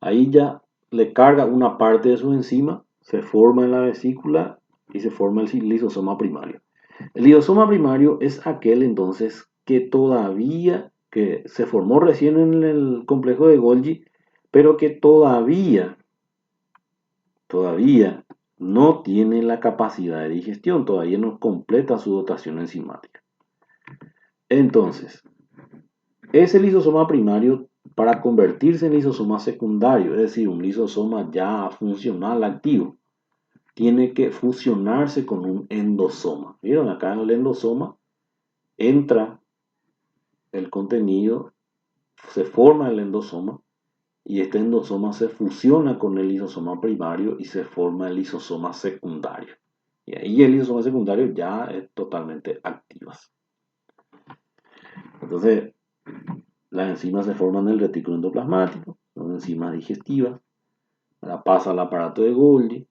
Ahí ya le carga una parte de su enzima, se forma en la vesícula y se forma el lisosoma primario. El lisosoma primario es aquel entonces que se formó recién en el complejo de Golgi, pero que todavía no tiene la capacidad de digestión, todavía no completa su dotación enzimática. Entonces, ese lisosoma primario, para convertirse en lisosoma secundario, es decir, un lisosoma ya funcional activo, tiene que fusionarse con un endosoma. ¿Vieron? Acá en el endosoma entra el contenido, se forma el endosoma y este endosoma se fusiona con el lisosoma primario y se forma el lisosoma secundario. Y ahí el lisosoma secundario ya es totalmente activo. Entonces, las enzimas se forman en el retículo endoplasmático, son enzimas digestivas, ahora pasa al aparato de Golgi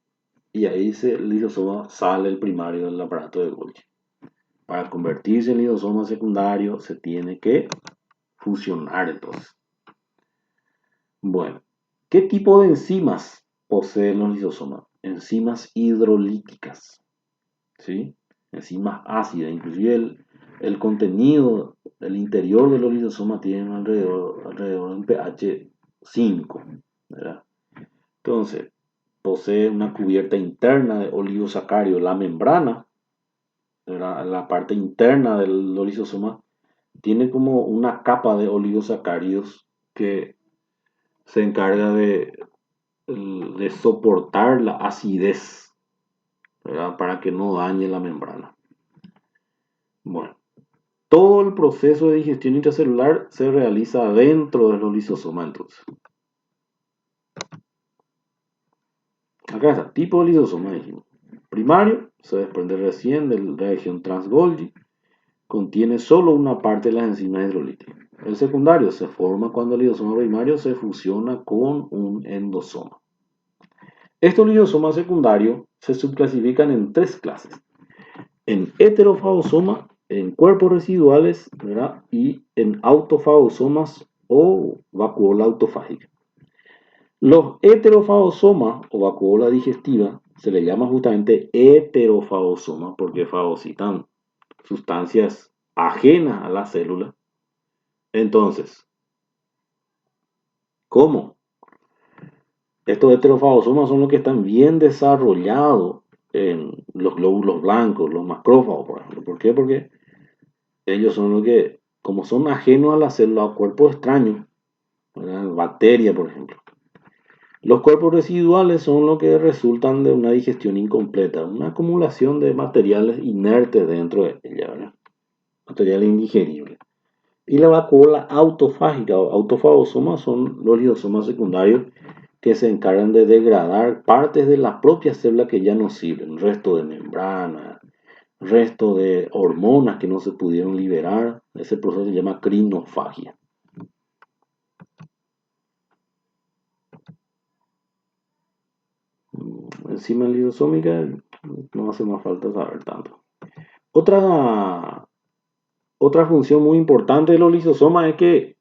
y ahí el lisosoma sale el primario del aparato de Golgi. Para convertirse en lisosoma secundario se tiene que fusionar entonces. Bueno, ¿qué tipo de enzimas poseen los lisosomas? Enzimas hidrolíticas, ¿sí? Enzimas ácidas, inclusive el contenido, el interior de los lisosomas tiene alrededor de un pH 5, ¿verdad? Entonces, posee una cubierta interna de oligosacáridos, la membrana, la parte interna del lisosoma, tiene como una capa de oligosacáridos que se encarga de soportar la acidez, ¿verdad? Para que no dañe la membrana. Bueno, todo el proceso de digestión intracelular se realiza dentro de los lisosomas, entonces. Acá está, tipo de lisosoma, dijimos. Primario, se desprende recién de la región trans-Golgi, contiene solo una parte de las enzimas hidrolíticas. El secundario se forma cuando el lisosoma primario se fusiona con un endosoma. Estos lisosomas secundarios se subclasifican en tres clases: en heterofagosoma, en cuerpos residuales, ¿verdad? Y en autofagosomas o vacuola autofágica. Los heterofagosomas o vacuola digestiva se le llama justamente heterofagosomas porque fagocitan sustancias ajenas a la célula. Entonces, ¿cómo? Estos heterofagosomas son los que están bien desarrollados en los glóbulos blancos, los macrófagos, por ejemplo. ¿Por qué? Porque ellos son los que, como son ajenos a la célula o cuerpos extraños, ¿verdad? Bacterias, por ejemplo. Los cuerpos residuales son los que resultan de una digestión incompleta, una acumulación de materiales inertes dentro de ella, ¿verdad? Materiales indigeribles. Y la vacuola autofágica o autofagosoma son los lisosomas secundarios que se encargan de degradar partes de la propia célula que ya no sirven, resto de membrana, resto de hormonas que no se pudieron liberar. Ese proceso se llama crinofagia. Enzima lisosómica no hace más falta saber tanto. Otra, otra función muy importante de los lisosomas es que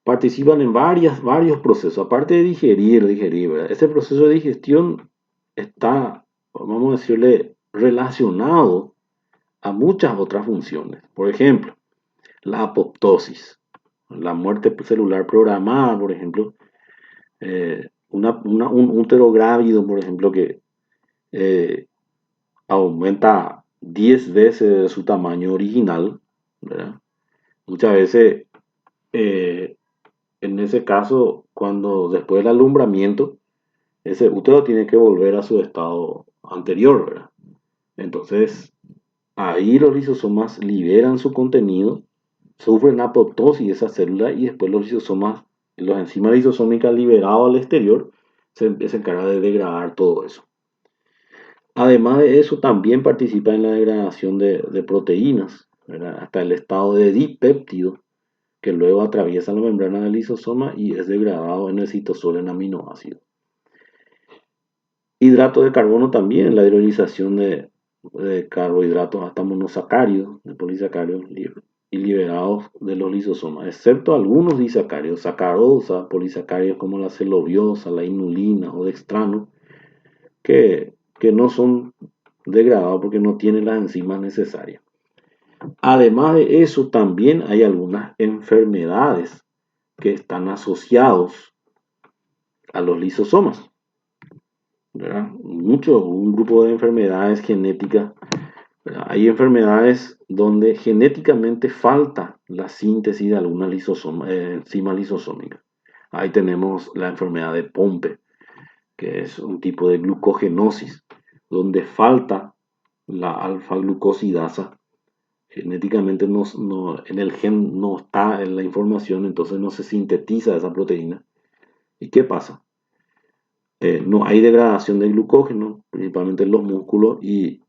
participan en varios procesos. Aparte de digerir, ¿verdad? Este proceso de digestión está, vamos a decirle, relacionado a muchas otras funciones. Por ejemplo, la apoptosis, la muerte celular programada, por ejemplo, un útero grávido, por ejemplo, que eh, aumenta 10 veces su tamaño original, ¿verdad? Muchas veces, eh, en ese caso, cuando después del alumbramiento, ese útero tiene que volver a su estado anterior, ¿verdad? Entonces, ahí los lisosomas liberan su contenido, sufren apoptosis de esa célula y después los lisosomas, los enzimas lisosómicas liberados al exterior, se encargan de degradar todo eso. Además de eso, también participa en la degradación de proteínas, ¿verdad? Hasta el estado de dipéptido, que luego atraviesa la membrana del lisosoma y es degradado en el citosol en aminoácidos. Hidratos de carbono también, la hidrolización de carbohidratos hasta monosacáridos, de polisacáridos y liberados de los lisosomas, excepto algunos disacáridos, sacarosa, polisacáridos como la celobiosa, la inulina o dextrano, que no son degradados porque no tienen las enzimas necesarias. Además de eso, también hay algunas enfermedades que están asociados a los lisosomas, ¿verdad? Un grupo de enfermedades genéticas, ¿verdad? Hay enfermedades donde genéticamente falta la síntesis de alguna enzima lisosómica. Ahí tenemos la enfermedad de Pompe, que es un tipo de glucogenosis, donde falta la alfa-glucosidasa. Genéticamente en el gen no está en la información, entonces no se sintetiza esa proteína. ¿Y qué pasa? No hay degradación de glucógeno, principalmente en los músculos, y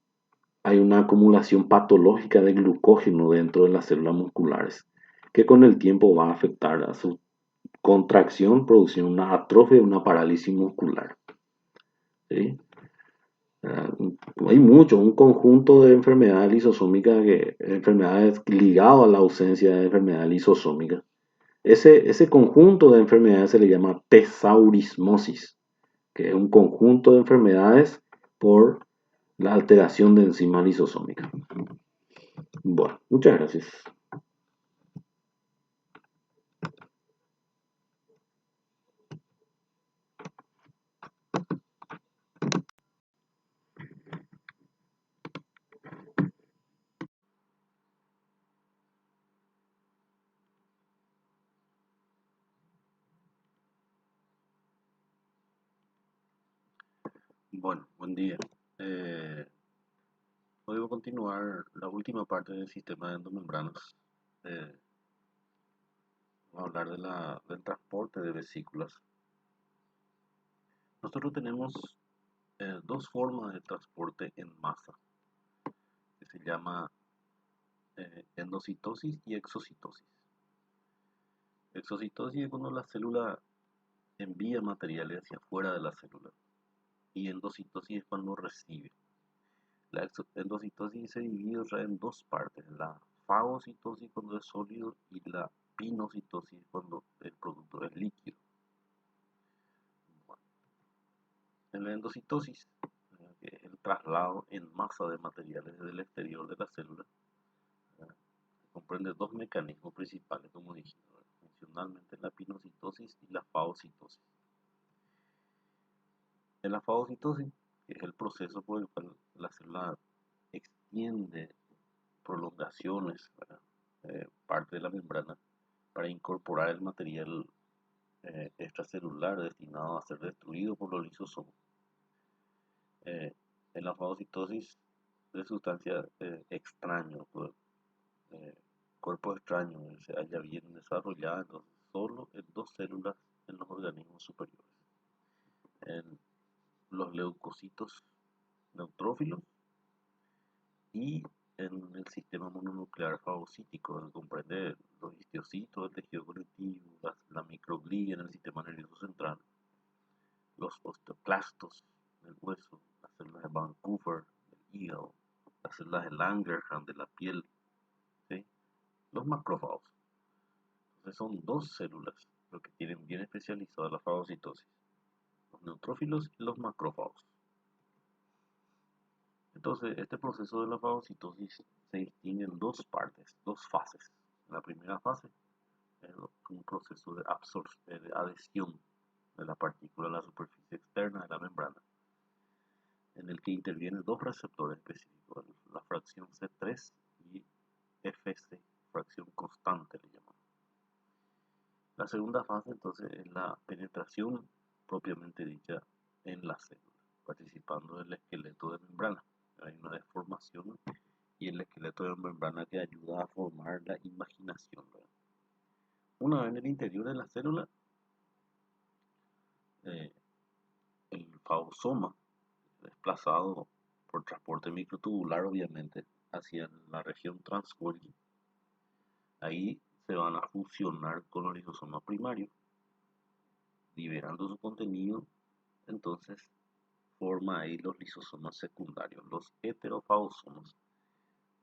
hay una acumulación patológica de glucógeno dentro de las células musculares, que con el tiempo va a afectar a su contracción, produciendo una atrofia y una parálisis muscular. ¿Sí? Hay un conjunto de enfermedades lisosómicas, enfermedades ligadas a la ausencia de enfermedad lisosómica. Ese conjunto de enfermedades se le llama tesaurismosis, que es un conjunto de enfermedades por la alteración de enzimas lisosómicas. Bueno, muchas gracias. Bueno, buen día. Eh, Hoy voy a continuar la última parte del sistema de endomembranas. Eh, Vamos a hablar del transporte de vesículas. Nosotros tenemos dos formas de transporte en masa, que se llama endocitosis y exocitosis. Exocitosis es cuando la célula envía materiales hacia afuera de la célula y endocitosis es cuando recibe. La endocitosis se divide en dos partes, la fagocitosis cuando es sólido y la pinocitosis cuando el producto es líquido. Bueno, en la endocitosis, que es el traslado en masa de materiales desde el exterior de la célula, eh, comprende dos mecanismos principales, como dijimos, funcionalmente la pinocitosis y la fagocitosis. En la fagocitosis, que es el proceso por el cual la célula extiende prolongaciones, parte de la membrana, para incorporar el material extracelular destinado a ser destruido por los lisosomas. Eh, en la fagocitosis de sustancias extrañas, pues, eh, cuerpos extraños, se halla bien desarrollada entonces, solo en dos células en los organismos superiores, en los leucocitos neutrófilos y en el sistema mononuclear fagocítico, que comprende los histiocitos, el tejido conectivo, la microglia en el sistema nervioso central, los osteoclastos del hueso, las células de Vancouver del hígado, las células de Langerhans de la piel, ¿sí? Los macrófagos. Entonces son dos células lo que tienen bien especializada la fagocitosis, los neutrófilos y los macrófagos. Entonces, este proceso de la fagocitosis se distingue en dos partes, dos fases. La primera fase es un proceso de adhesión de la partícula a la superficie externa de la membrana, en el que intervienen dos receptores específicos, la fracción C3 y Fc, fracción constante le llamamos. La segunda fase entonces es la penetración propiamente dicha en la célula, participando del esqueleto de membrana. Hay una deformación y el esqueleto de membrana que ayuda a formar la imaginación, ¿verdad? Una vez en el interior de la célula, eh, el fagosoma, desplazado por transporte microtubular obviamente hacia la región trans-Golgi, ahí se van a fusionar con los lisosomas primarios, liberando su contenido, entonces forma ahí los lisosomas secundarios, los heterofagosomas,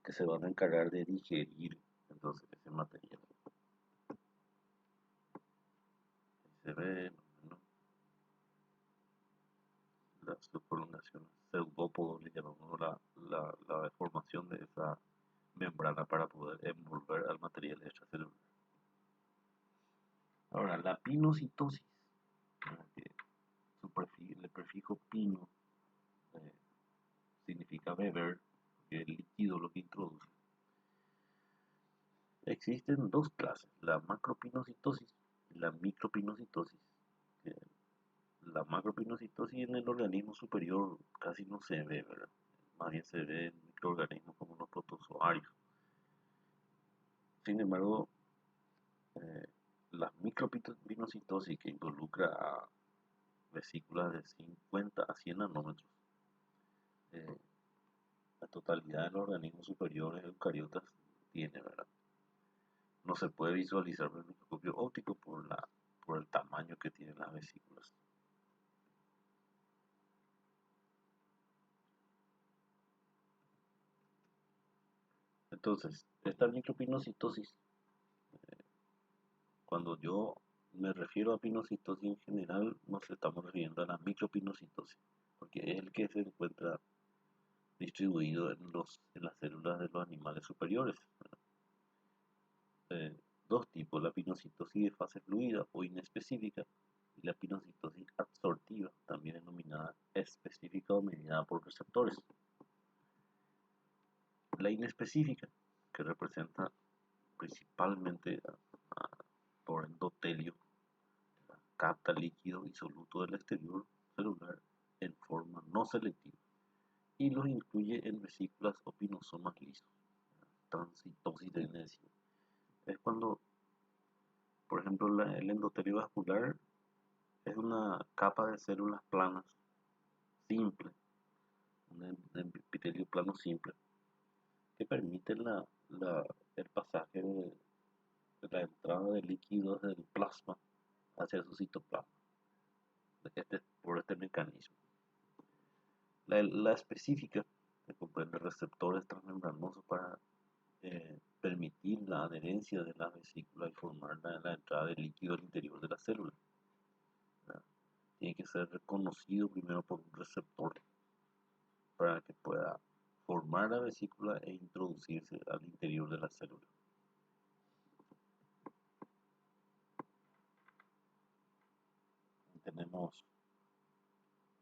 que se van a encargar de digerir entonces ese material. Ahí se ve, ¿no?, las prolongaciones pseudópodos, le llamamos la deformación de esa membrana para poder envolver al material extracelular. Ahora, la pinocitosis, que el prefijo pino eh, significa beber, que es líquido lo que introduce. Existen dos clases, la macropinocitosis y la micropinocitosis. Que la macropinocitosis en el organismo superior casi no se ve, ¿verdad? Más bien se ve en microorganismos como los protozoarios. Sin embargo, eh, la micropinocitosis, que involucra a vesículas de 50 a 100 nanómetros, eh, la totalidad de los organismos superiores eucariotas tiene, ¿verdad? No se puede visualizar por el microscopio óptico por el tamaño que tienen las vesículas. Entonces, esta micropinocitosis, cuando yo me refiero a pinocitosis en general, nos estamos refiriendo a la micropinocitosis, porque es el que se encuentra distribuido en las células de los animales superiores. Eh, Dos tipos, la pinocitosis de fase fluida o inespecífica y la pinocitosis absortiva, también denominada específica o mediada por receptores. La inespecífica, que representa principalmente por endotelio, capta líquido insoluto del exterior celular en forma no selectiva y los incluye en vesículas o pinosomas lisos. Transitosis de enzima. Es cuando, por ejemplo, el endotelio vascular es una capa de células planas simple, un epitelio plano simple, que permite el pasaje de la entrada de líquidos del plasma hacia su citoplasma, por este mecanismo. La específica, que comprende receptores transmembranosos para permitir la adherencia de la vesícula y formar la entrada de líquido al interior de la célula. ¿Verdad? Tiene que ser reconocido primero por un receptor para que pueda formar la vesícula e introducirse al interior de la célula. Tenemos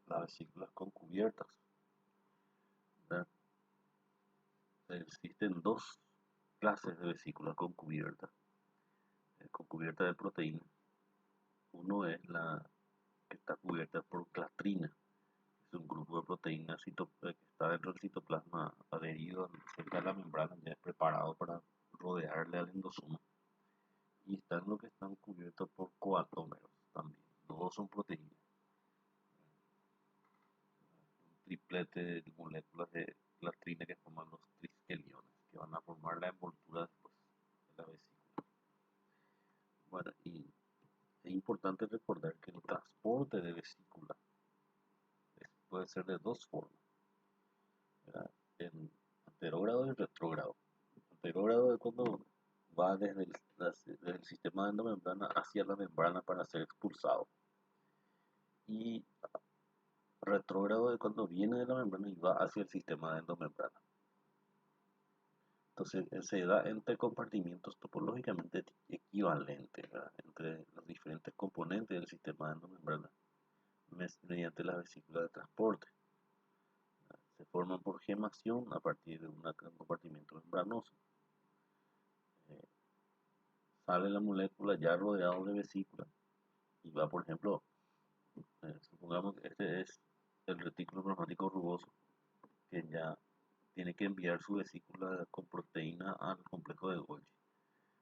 las vesículas concubiertas. ¿Verdad? Existen dos clases de vesículas concubiertas. Concubierta de proteínas. Uno es la que está cubierta por clatrina. Es un grupo de proteínas que está dentro del citoplasma adherido cerca de la membrana, ya es preparado para rodearle al endosoma. Y están los que están cubiertos por coatómeros también. Los dos son proteínas. Un triplete de moléculas de clatrina que forman los triskeliones, que van a formar la envoltura después de la vesícula. Bueno, y es importante recordar que el transporte de vesícula puede ser de dos formas, ¿verdad? En anterógrado y retrógrado. Anterógrado es cuando va desde el sistema de endomembrana hacia la membrana para ser expulsado. Y retrógrado es cuando viene de la membrana y va hacia el sistema de endomembrana. Entonces se da entre compartimientos topológicamente equivalentes, ¿verdad? Entre los diferentes componentes del sistema de endomembrana mediante la vesícula de transporte. Se forman por gemación a partir de un compartimento membranoso. Sale la molécula ya rodeado de vesícula y va, por ejemplo, supongamos que este es el retículo plasmático rugoso, que ya tiene que enviar su vesícula con proteína al complejo de Golgi.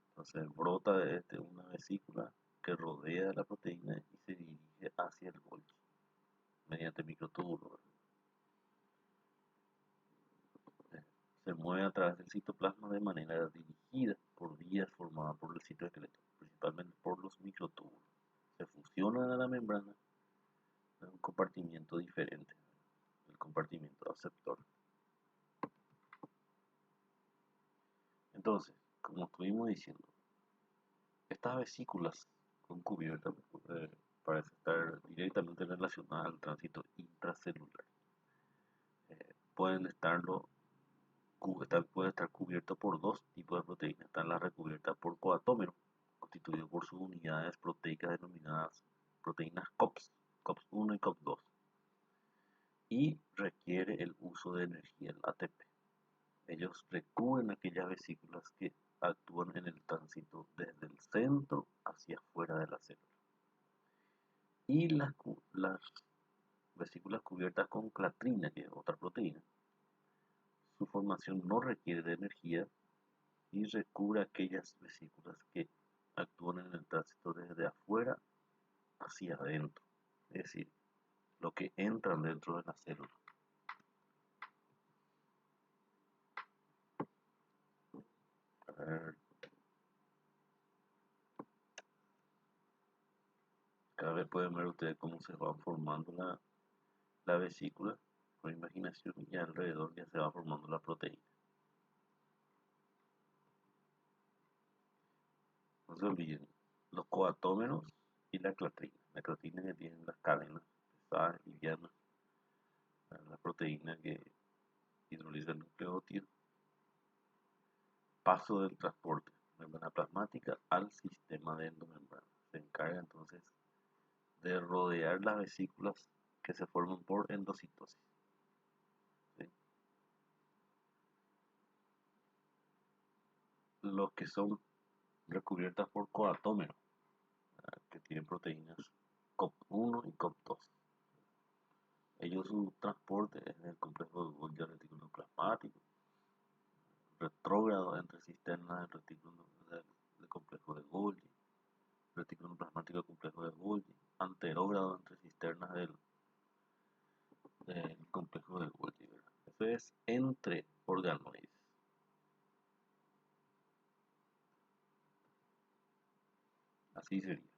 Entonces brota de una vesícula que rodea la proteína y se dirige hacia el Golgi mediante microtúbulos. Se mueve a través del citoplasma de manera dirigida por vías formadas por el citoesqueleto, principalmente por los microtúbulos. Se fusionan a la membrana en un compartimiento diferente, el compartimiento aceptor. Entonces, como estuvimos diciendo, estas vesículas con cubierta parece estar directamente relacionadas al tránsito intracelular. Pueden estarlo puede estar cubierto por dos tipos de proteínas. Están las recubiertas por coatómero, constituido por sus unidades proteicas denominadas proteínas COPS, COPS1 y COPS2, y requiere el uso de energía, el ATP. Ellos recubren aquellas vesículas que actúan en el tránsito desde el centro hacia afuera de la célula. Y las vesículas cubiertas con clatrina, que es otra proteína, su formación no requiere de energía y recubre aquellas vesículas que actúan en el tránsito desde afuera hacia adentro, es decir, lo que entran dentro de la célula. A ver, cada vez pueden ver ustedes cómo se va formando la vesícula con imaginación y alrededor ya se va formando la proteína. No se olviden, los coatómeros y la clatrina. La clatrina que tiene las cadenas pesadas, livianas, la proteína que hidroliza el nucleótido. Paso del transporte, membrana plasmática al sistema de endomembrana. Se encarga entonces de rodear las vesículas que se forman por endocitosis. ¿Sí? Los que son recubiertas por coatómeros, que tienen proteínas COP1 y COP2. Ellos su transporte es en el complejo de Golgi al retículo plasmático, retrógrado entre cisternas del retículo del complejo de Golgi, retículo plasmático del complejo de Golgi, anterógrado entre cisternas del complejo de Golgi, ¿verdad? Eso es entre organoides. Así sería.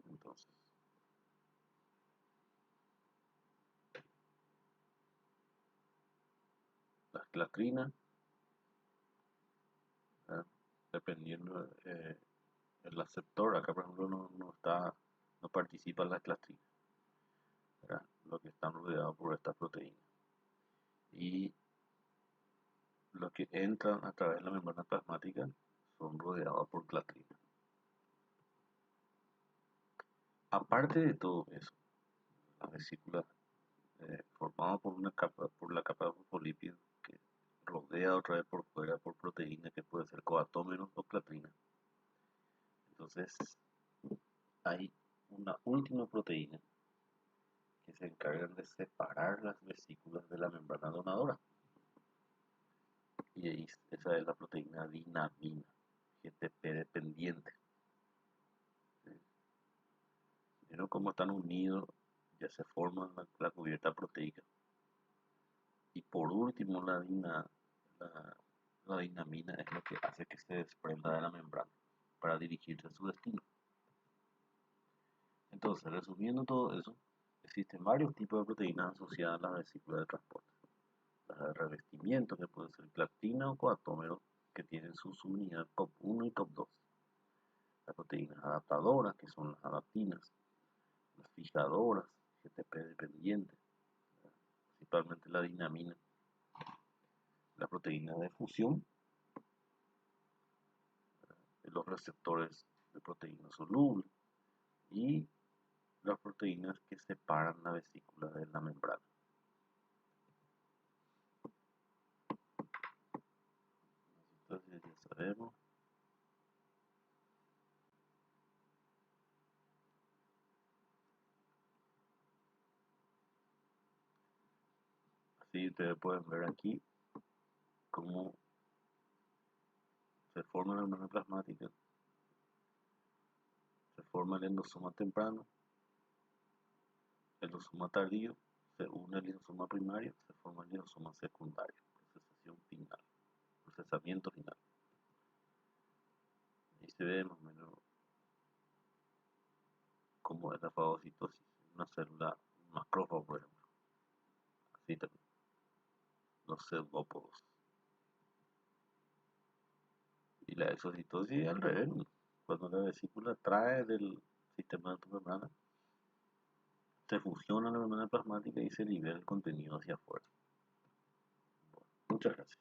Entonces, la esclatrina, ¿verdad? Dependiendo el aceptor, acá por ejemplo no participa la esclatrina, ¿verdad? Lo que están rodeados por esta proteína. Y los que entran a través de la membrana plasmática son rodeados por clatrina. Aparte de todo eso, la vesícula formada por la capa de fosfolípidos que rodea otra vez por fuera por proteína que puede ser coatómeros o clatrina. Entonces hay una última proteína que se encarga de separar las vesículas de la membrana donadora. Y ahí, esa es la proteína dinamina, GTP dependiente. Pero como están unidos, ya se forma la cubierta proteica. Y por último, la, la dinamina es lo que hace que se desprenda de la membrana para dirigirse a su destino. Entonces, resumiendo todo eso, existen varios tipos de proteínas asociadas a la vesícula de transporte. Las de revestimiento, que pueden ser platina o coatómeros, que tienen su subunidad COP1 y COP2. Las proteínas adaptadoras, que son las adaptinas. Las fijadoras, GTP dependientes, principalmente la dinamina. La proteína de fusión, los receptores de proteína soluble y las proteínas que separan la vesícula de la membrana. Entonces ya sabemos. Así ustedes pueden ver aquí cómo se forma la membrana plasmática, se forma el endosoma temprano, el endosoma tardío, se une el endosoma primario, se forma el endosoma secundario, procesamiento final. Ahí se ve más o menos cómo es la fagocitosis en una célula, un macrófago, por ejemplo. Así también, los pseudópodos. Y la exocitosis al revés, cuando la vesícula trae del sistema de tu membrana, se fusiona la membrana plasmática y se libera el contenido hacia afuera. Bueno, muchas gracias.